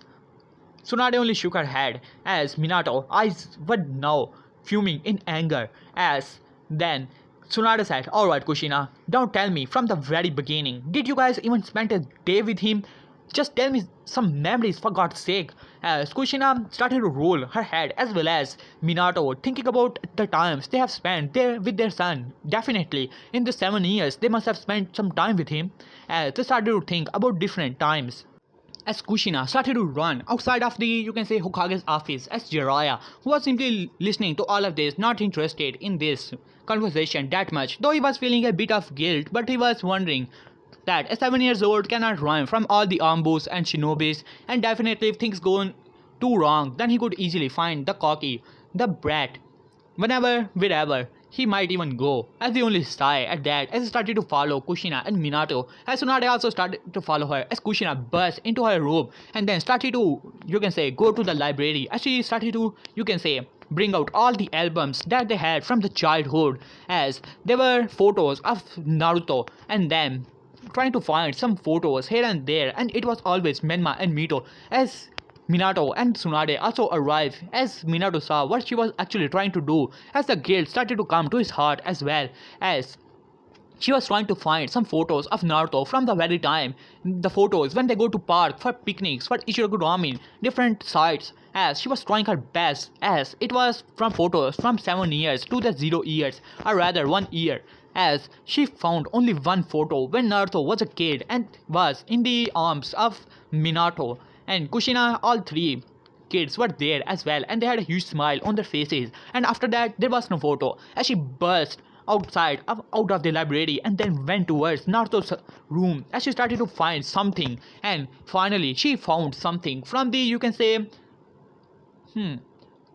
[SPEAKER 1] Tsunade only shook her head as Minato eyes were now fuming in anger. As then Tsunade said, alright Kushina, don't tell me from the very beginning. Did you guys even spend a day with him? Just tell me some memories for God's sake. As Kushina started to roll her head as well as Minato, thinking about the times they have spent there with their son. Definitely, in the 7 years, they must have spent some time with him. As they started to think about different times. As Kushina started to run outside of the, Hokage's office, as Jiraiya, who was simply listening to all of this, not interested in this conversation that much, though he was feeling a bit of guilt, but he was wondering that a 7-year-old cannot run from all the ambos and shinobis, and definitely if things go too wrong, then he could easily find the cocky, the brat, wherever he might even go. As he only sighed at that as he started to follow Kushina and Minato, as Tsunade also started to follow her, as Kushina burst into her room and then started to, go to the library, as she started to, bring out all the albums that they had from the childhood, as there were photos of Naruto and them trying to find some photos here and there, and it was always Menma and Mito. As Minato and Tsunade also arrived, as Minato saw what she was actually trying to do, as the guilt started to come to his heart as well, as she was trying to find some photos of Naruto from the very time, the photos when they go to park for picnics, for Ichiraku Ramen, different sites, as she was trying her best, as it was from photos from 7 years to the 0 years, or rather 1 year, as she found only one photo when Naruto was a kid and was in the arms of Minato and Kushina. All 3 kids were there as well, and they had a huge smile on their faces, and after that there was no photo, as she burst out of the library and then went towards Naruto's room, as she started to find something, and finally she found something from the,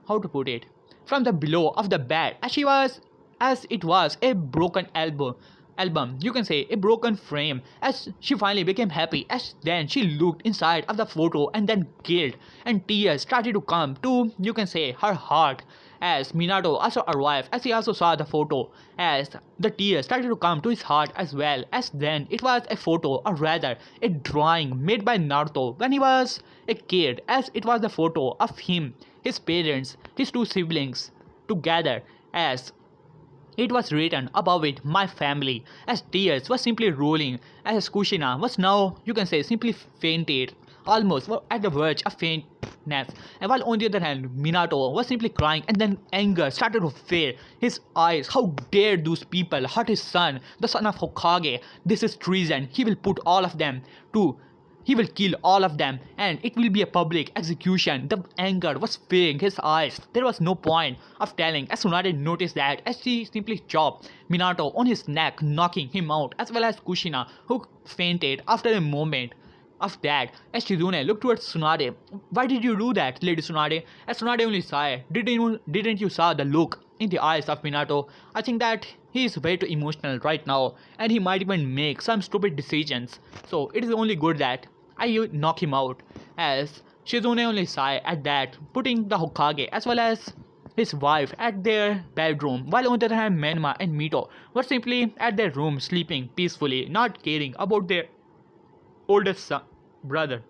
[SPEAKER 1] how to put it, from the below of the bed, as it was a broken album, a broken frame. As she finally became happy, as then she looked inside of the photo and then guilt and tears started to come to, her heart. As Minato also arrived, as he also saw the photo, as the tears started to come to his heart as well, as then it was a photo, or rather a drawing made by Naruto when he was a kid, as it was the photo of him, his parents, his 2 siblings together, as it was written above it, my family, as tears were simply rolling, as Kushina was now, simply fainted, almost at the verge of faintness, and while on the other hand, Minato was simply crying, and then anger started to fill his eyes. How dare those people hurt his son, the son of Hokage? This is treason. He will kill all of them, and it will be a public execution. The anger was filling his eyes. There was no point of telling, as Tsunade noticed that, as she simply chopped Minato on his neck, knocking him out, as well as Kushina, who fainted after a moment of that. As Shizune looked towards Tsunade, why did you do that, Lady Tsunade? As Tsunade only sighed, didn't you saw the look in the eyes of Minato? I think that he is way too emotional right now, and he might even make some stupid decisions. So it is only good that I knock him out. As Shizune only sighed at that, putting the Hokage as well as his wife at their bedroom, while on the other hand Menma and Mito were simply at their room sleeping peacefully, not caring about their oldest brother.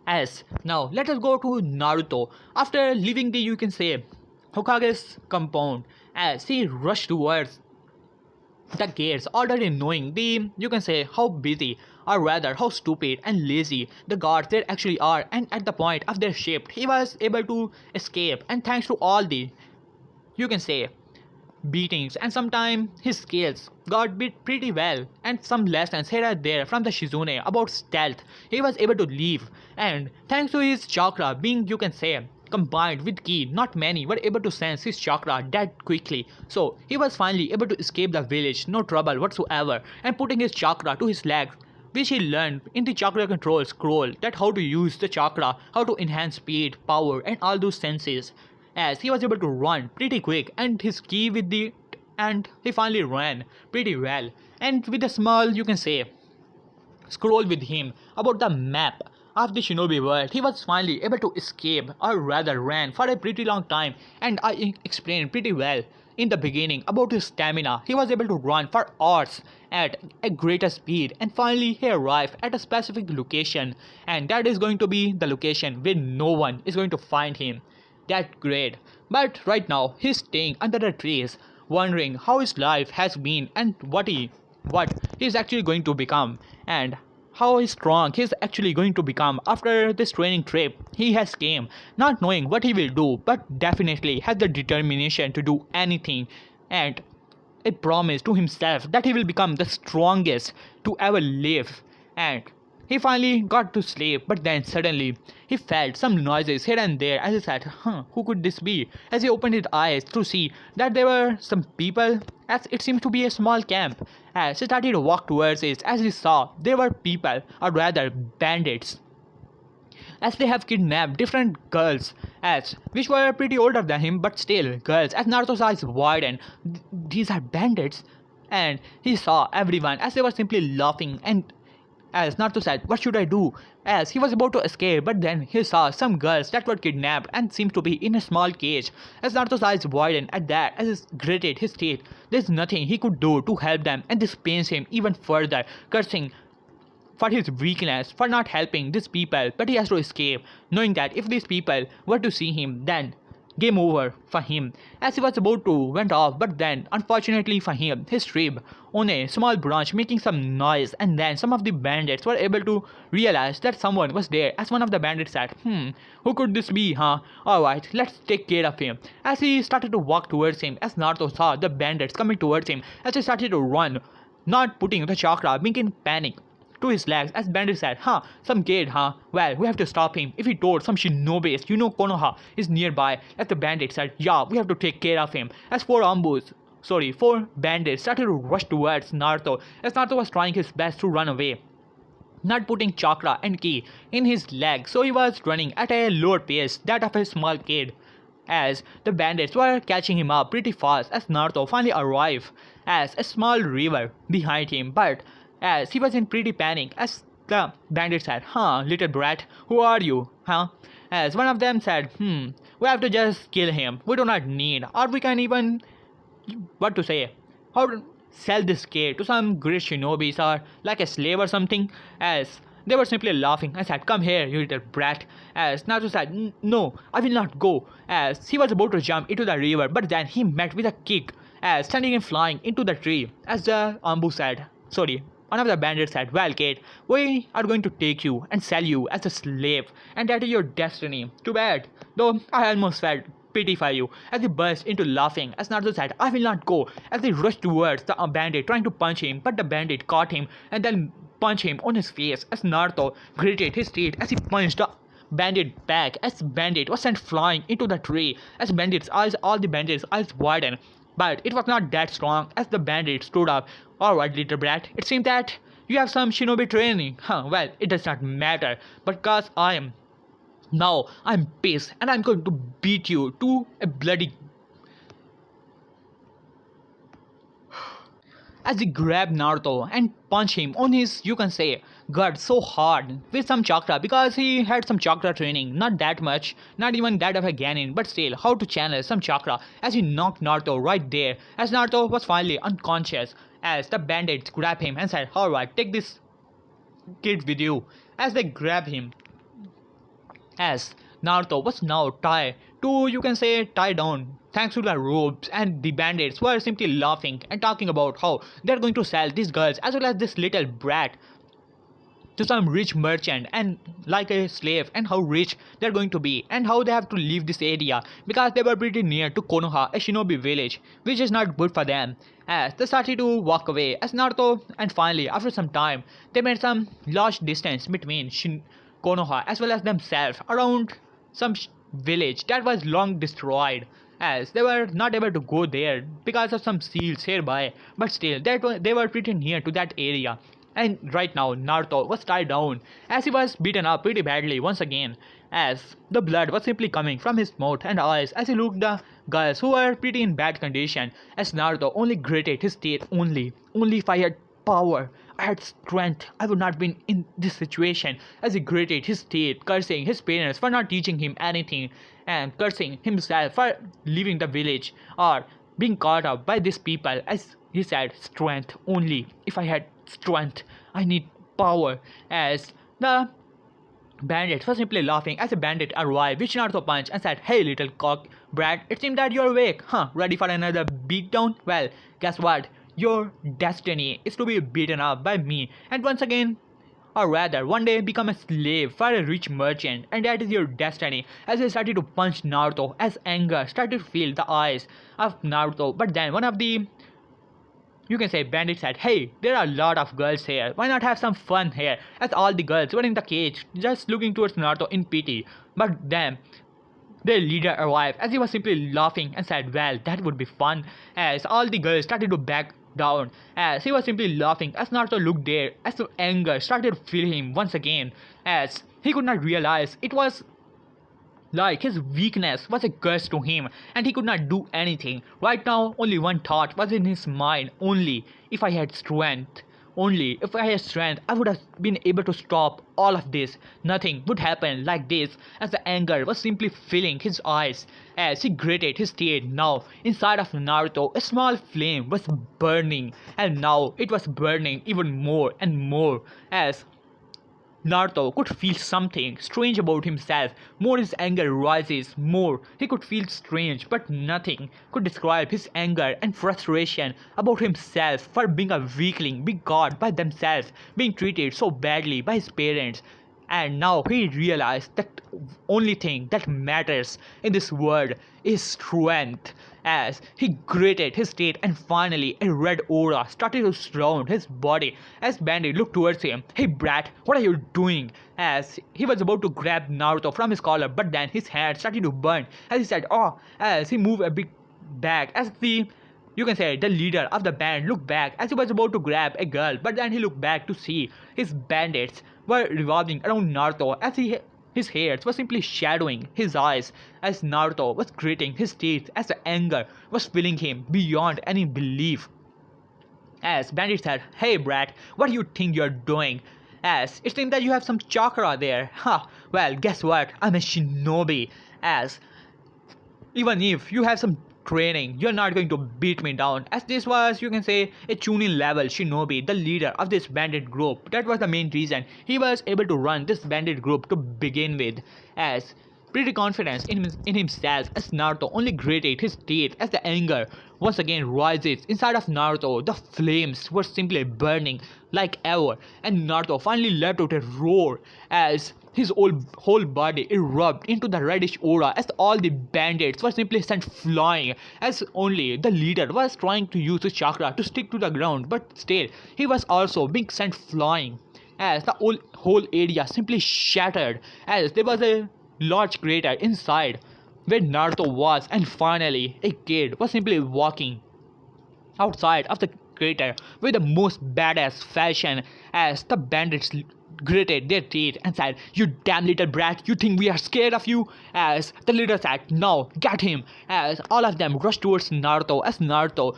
[SPEAKER 1] As now, let us go to Naruto. After leaving the, you can say, Hokage's compound, as he rushed towards the gates, already knowing the, you can say, how busy or rather how stupid and lazy the guards there actually are, and at the point of their shift he was able to escape, and thanks to all the, you can say, beatings, and sometimes his skills got beat pretty well, and some lessons here and there from the Shizune about stealth he was able to leave, and thanks to his chakra being, you can say, combined with ki, not many were able to sense his chakra that quickly, so he was finally able to escape the village, no trouble whatsoever, and putting his chakra to his legs, which he learned in the chakra control scroll, that how to use the chakra, how to enhance speed, power, and all those senses, as he was able to run pretty quick, and his key with the, and he finally ran pretty well, and with a small, you can say, scroll with him about the map of the shinobi world, he was finally able to escape, or rather ran for a pretty long time, and I explained pretty well in the beginning about his stamina. He was able to run for hours at a greater speed, and finally he arrived at a specific location, and that is going to be the location where no one is going to find him that great. But right now he's staying under the trees, wondering how his life has been, and what he's actually going to become, and how strong he's actually going to become after this training trip he has came, not knowing what he will do, but definitely has the determination to do anything, and a promise to himself that he will become the strongest to ever live. And he finally got to sleep, but then suddenly he felt some noises here and there, as he said, who could this be? As he opened his eyes to see that there were some people, as it seemed to be a small camp. As he started to walk towards it, as he saw there were people, or rather bandits, as they have kidnapped different girls, as which were pretty older than him, but still girls. As Naruto's eyes widened, these are bandits, and he saw everyone as they were simply laughing, and as Naruto said, what should I do? As he was about to escape, but then he saw some girls that were kidnapped and seemed to be in a small cage. As Naruto's eyes widened at that, as he gritted his teeth, there's nothing he could do to help them, and this pains him even further, cursing for his weakness, for not helping these people, but he has to escape, knowing that if these people were to see him, then game over for him. As he was about to went off, but then unfortunately for him, his tripped on a small branch making some noise, and then some of the bandits were able to realize that someone was there, as one of the bandits said, who could this be, huh? Alright, let's take care of him. As he started to walk towards him, as Naruto saw the bandits coming towards him, as he started to run, not putting the chakra, being in panic to his legs, as Bandit said, some kid, well, we have to stop him. If he told some shinobis, Konoha is nearby. As the bandit said, yeah, we have to take care of him. As four bandits started to rush towards Naruto, as Naruto was trying his best to run away, not putting chakra and ki in his leg, so he was running at a lower pace, that of a small kid, as the bandits were catching him up pretty fast, as Naruto finally arrived as a small river behind him, but as he was in pretty panic, as the bandit said, little brat, who are you, As one of them said, we have to just kill him, we do not need, or we can even, what to say, how to sell this kid to some great shinobis, or like a slave or something, as they were simply laughing and said, come here, you little brat. As Naruto said, no, I will not go, as he was about to jump into the river, but then he met with a kick, as sending him flying into the tree, as the one of the bandits said, well kid, we are going to take you and sell you as a slave, and that is your destiny. Too bad, though I almost felt pity for you, as he burst into laughing, as Naruto said, I will not go, as he rushed towards the bandit trying to punch him, but the bandit caught him and then punched him on his face, as Naruto gritted his teeth as he punched the bandit back, as bandit was sent flying into the tree, as all the bandits' eyes widened, but it was not that strong, as the bandit stood up. Alright, little brat, it seems that you have some shinobi training. Well, it does not matter, but cause I'm pissed, and I'm going to beat you to a bloody. as he grabbed Naruto and punched him on his, you can say, gut so hard with some chakra because he had some chakra training. Not that much, not even that of a Ganin, but still how to channel some chakra as he knocked Naruto right there as Naruto was finally unconscious as the bandits grabbed him and said, "Alright, take this kid with you." As they grabbed him as Naruto was now tied to, you can say, tied down thanks to the ropes, and the bandits were simply laughing and talking about how they're going to sell these girls as well as this little brat to some rich merchant and like a slave, and how rich they're going to be and how they have to leave this area because they were pretty near to Konoha, a shinobi village, which is not good for them. As they started to walk away as Naruto, and finally after some time they made some large distance between Konoha as well as themselves around some village that was long destroyed as they were not able to go there because of some seals hereby, but still they were pretty near to that area. And right now Naruto was tied down as he was beaten up pretty badly once again, as the blood was simply coming from his mouth and eyes as he looked the girls who were pretty in bad condition, as Naruto only gritted his teeth. Only if I had power, I had strength, I would not been in this situation, as he gritted his teeth, cursing his parents for not teaching him anything and cursing himself for leaving the village or being caught up by these people, as he said, strength, only if I had strength, I need power. As the bandits were simply laughing as a bandit arrived, which Naruto punched and said, "Hey little cock brat, it seems that you're awake, huh? Ready for another beatdown? Well, guess what? Your destiny is to be beaten up by me and once again, or rather one day become a slave for a rich merchant, and that is your destiny." As he started to punch Naruto as anger started to fill the eyes of Naruto, but then one of the, you can say, bandits said, "Hey, there are a lot of girls here, why not have some fun here?" As all the girls were in the cage just looking towards Naruto in pity, but then their leader arrived as he was simply laughing and said, "Well, that would be fun." As all the girls started to back down as he was simply laughing as Naruto looked there as the anger started to fill him once again, as he could not realize it was like his weakness was a curse to him and he could not do anything. Right now only one thought was in his mind, only if I had strength. Only if I had strength, I would have been able to stop all of this. Nothing would happen like this, as the anger was simply filling his eyes as he gritted his teeth. Now, inside of Naruto, a small flame was burning, and now it was burning even more and more as Naruto could feel something strange about himself. More his anger rises, more he could feel strange, but nothing could describe his anger and frustration about himself for being a weakling, being caught by themselves, being treated so badly by his parents. And now he realized that only thing that matters in this world is strength. As he gritted his teeth and finally a red aura started to surround his body as Bandit looked towards him. "Hey brat, what are you doing?" As he was about to grab Naruto from his collar, but then his hand started to burn as he said, "Oh," as he moved a bit back as the, you can say, the leader of the band looked back as he was about to grab a girl, but then he looked back to see his bandits were revolving around Naruto as his hairs were simply shadowing his eyes as Naruto was gritting his teeth as the anger was filling him beyond any belief. As Bandit said, "Hey brat, what do you think you're doing?" As it seems that you have some chakra there. Ha, well guess what, I'm a shinobi. As even if you have some training, you're not going to beat me down, as this was, you can say, a chunin level shinobi, the leader of this bandit group. That was the main reason he was able to run this bandit group to begin with. As pretty confident in himself as Naruto only gritted his teeth as the anger once again rises inside of Naruto. The flames were simply burning like ever, and Naruto finally let out a roar as his whole body erupted into the reddish aura as all the bandits were simply sent flying, as only the leader was trying to use his chakra to stick to the ground, but still he was also being sent flying as the whole area simply shattered as there was a large crater inside where Naruto was, and finally a kid was simply walking outside of the crater with the most badass fashion as the bandits gritted their teeth and said, "You damn little brat, you think we are scared of you?" As the leader said, "No, get him." As all of them rushed towards Naruto as Naruto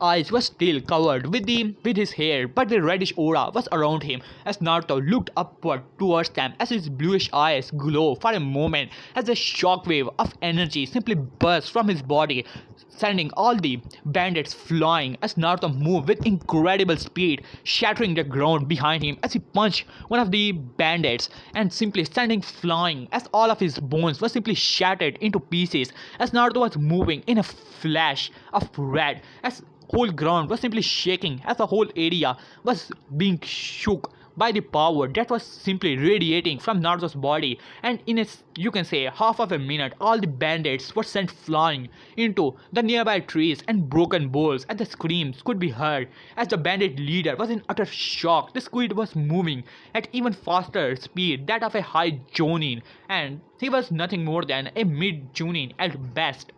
[SPEAKER 1] eyes were still covered with his hair, but the reddish aura was around him as Naruto looked upward towards them as his bluish eyes glow for a moment as a shockwave of energy simply burst from his body, sending all the bandits flying as Naruto moved with incredible speed, shattering the ground behind him as he punched one of the bandits and simply sending flying as all of his bones were simply shattered into pieces as Naruto was moving in a flash of red as whole ground was simply shaking as the whole area was being shook by the power that was simply radiating from Naruto's body, and in a you can say half of a minute all the bandits were sent flying into the nearby trees and broken bowls and the screams could be heard as the bandit leader was in utter shock. The squid was moving at even faster speed that of a high jonin, and he was nothing more than a mid jonin at best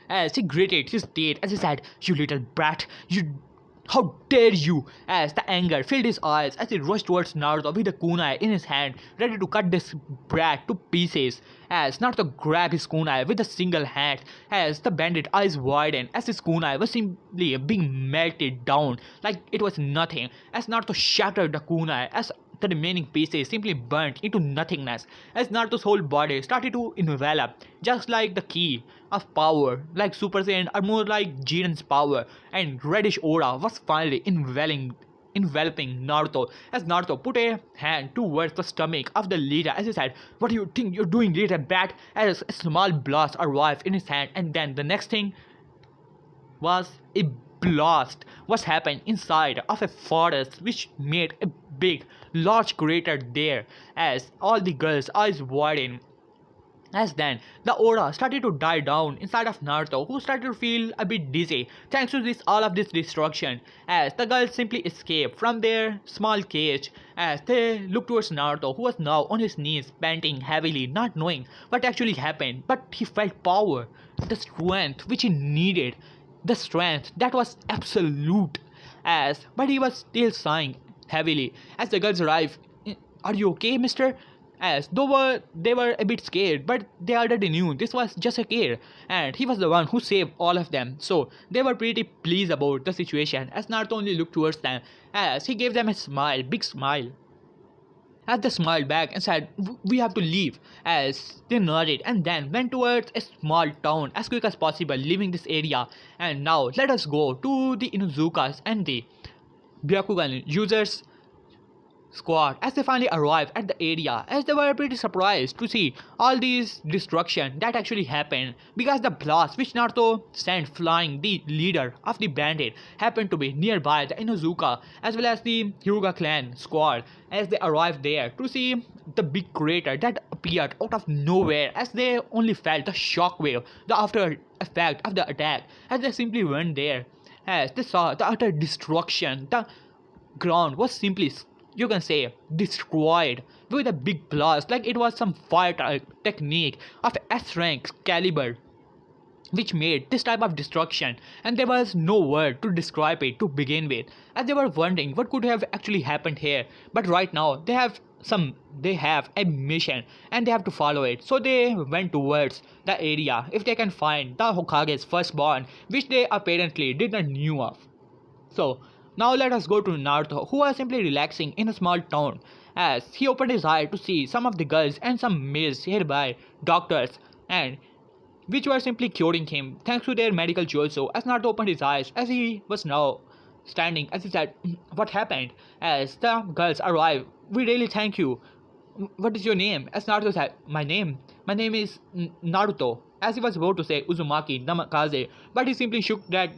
[SPEAKER 1] as he gritted his teeth as he said, "You little brat, you how dare you!" As the anger filled his eyes as he rushed towards Naruto with a kunai in his hand, ready to cut this brat to pieces. As Naruto grabbed his kunai with a single hand, as the bandit eyes widened as his kunai was simply being melted down like it was nothing. As Naruto shattered the kunai, as the remaining pieces simply burnt into nothingness as Naruto's whole body started to envelop, just like the key of power, like Super Saiyan or more like Jiren's power, and reddish aura was finally enveloping Naruto as Naruto put a hand towards the stomach of the leader as he said, "What do you think you're doing, little brat?" As a small blast arrived in his hand, and then the next thing was a blast was happened inside of a forest which made a big large crater there as all the girls' eyes widened as then the aura started to die down inside of Naruto, who started to feel a bit dizzy thanks to this all of this destruction as the girls simply escaped from their small cage as they looked towards Naruto, who was now on his knees panting heavily, not knowing what actually happened, but he felt power, the strength which he needed, the strength that was absolute as but he was still sighing heavily as the girls arrived. "Are you okay, mister?" As though they were a bit scared, but they already knew this was just a kid and he was the one who saved all of them, so they were pretty pleased about the situation as Naruto only looked towards them as he gave them a smile, big smile. As they smiled back and said, "We have to leave," as they nodded and then went towards a small town as quick as possible, leaving this area. And now let us go to the Inuzukas and the Byakugan users squad as they finally arrived at the area as they were pretty surprised to see all this destruction that actually happened because the blast which Naruto sent flying the leader of the bandit happened to be nearby the Inuzuka as well as the Hyuga clan squad as they arrived there to see the big crater that appeared out of nowhere as they only felt the shockwave, the after effect of the attack as they simply went there as they saw the utter destruction. The ground was simply you can say destroyed with a big blast like it was some fire technique of S rank caliber which made this type of destruction, and there was no word to describe it to begin with as they were wondering what could have actually happened here. But right now they have a mission and they have to follow it, so they went towards the area if they can find the Hokage's firstborn, which they apparently did not knew of. So now let us go to Naruto, who was simply relaxing in a small town as he opened his eye to see some of the girls and some maids hereby doctors and which were simply curing him thanks to their medical jutsu. As Naruto opened his eyes as he was now standing as he said, "What happened?" As the girls arrived, "We really thank you. What is your name?" As Naruto said, My name is Naruto." As he was about to say Uzumaki Namikaze, but he simply shook that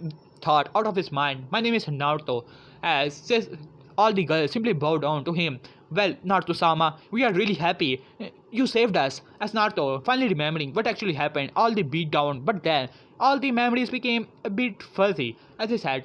[SPEAKER 1] thought out of his mind. "My name is Naruto." As says, all the girls simply bowed down to him. "Well, Naruto-sama, we are really happy. You saved us." As Naruto finally remembering what actually happened, all the beat down, but then all the memories became a bit fuzzy as he said,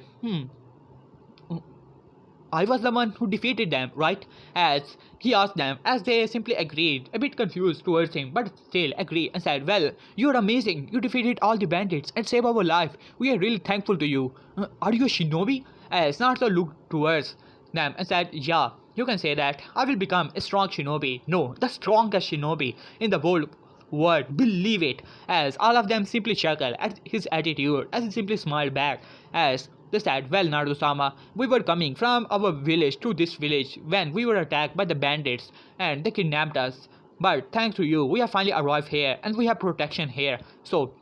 [SPEAKER 1] "I was the one who defeated them, right?" As he asked them, as they simply agreed, a bit confused towards him, but still agreed and said, "Well, you're amazing. You defeated all the bandits and saved our life. We are really thankful to you. Are you a shinobi?" As Naruto looked towards them and said, "Yeah, you can say that. I will become a strong shinobi. No, the strongest shinobi in the world word, believe it, as all of them simply chuckled at his attitude as he simply smiled back as they said, well, Naruto-sama, we were coming from our village to this village when we were attacked by the bandits and they kidnapped us. But thanks to you, we have finally arrived here and we have protection here. So,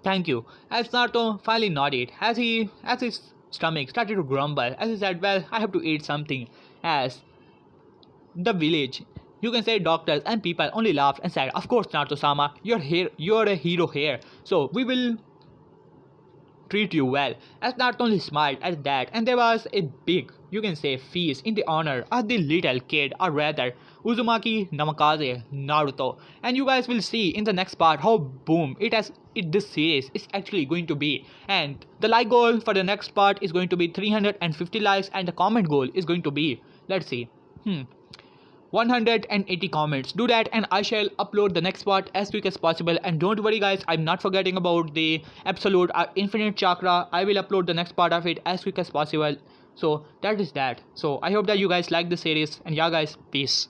[SPEAKER 1] thank you. As Naruto finally nodded, as his stomach started to grumble, as he said, well, I have to eat something. As the village, you can say doctors and people only laughed and said, of course, Naruto-sama, you're here, you're a hero here. So we will treat you well. As Naruto only smiled at that, and there was a big, you can say, feast in the honor of the little kid, or rather, Uzumaki Namikaze Naruto. And you guys will see in the next part how boom this series is actually going to be. And the like goal for the next part is going to be 350 likes, and the comment goal is going to be, let's see, 180 comments. Do that and I shall upload the next part as quick as possible. And don't worry guys, I'm not forgetting about the absolute infinite chakra. I will upload the next part of it as quick as possible. So that is that. So I hope that you guys like the series, and yeah guys, peace.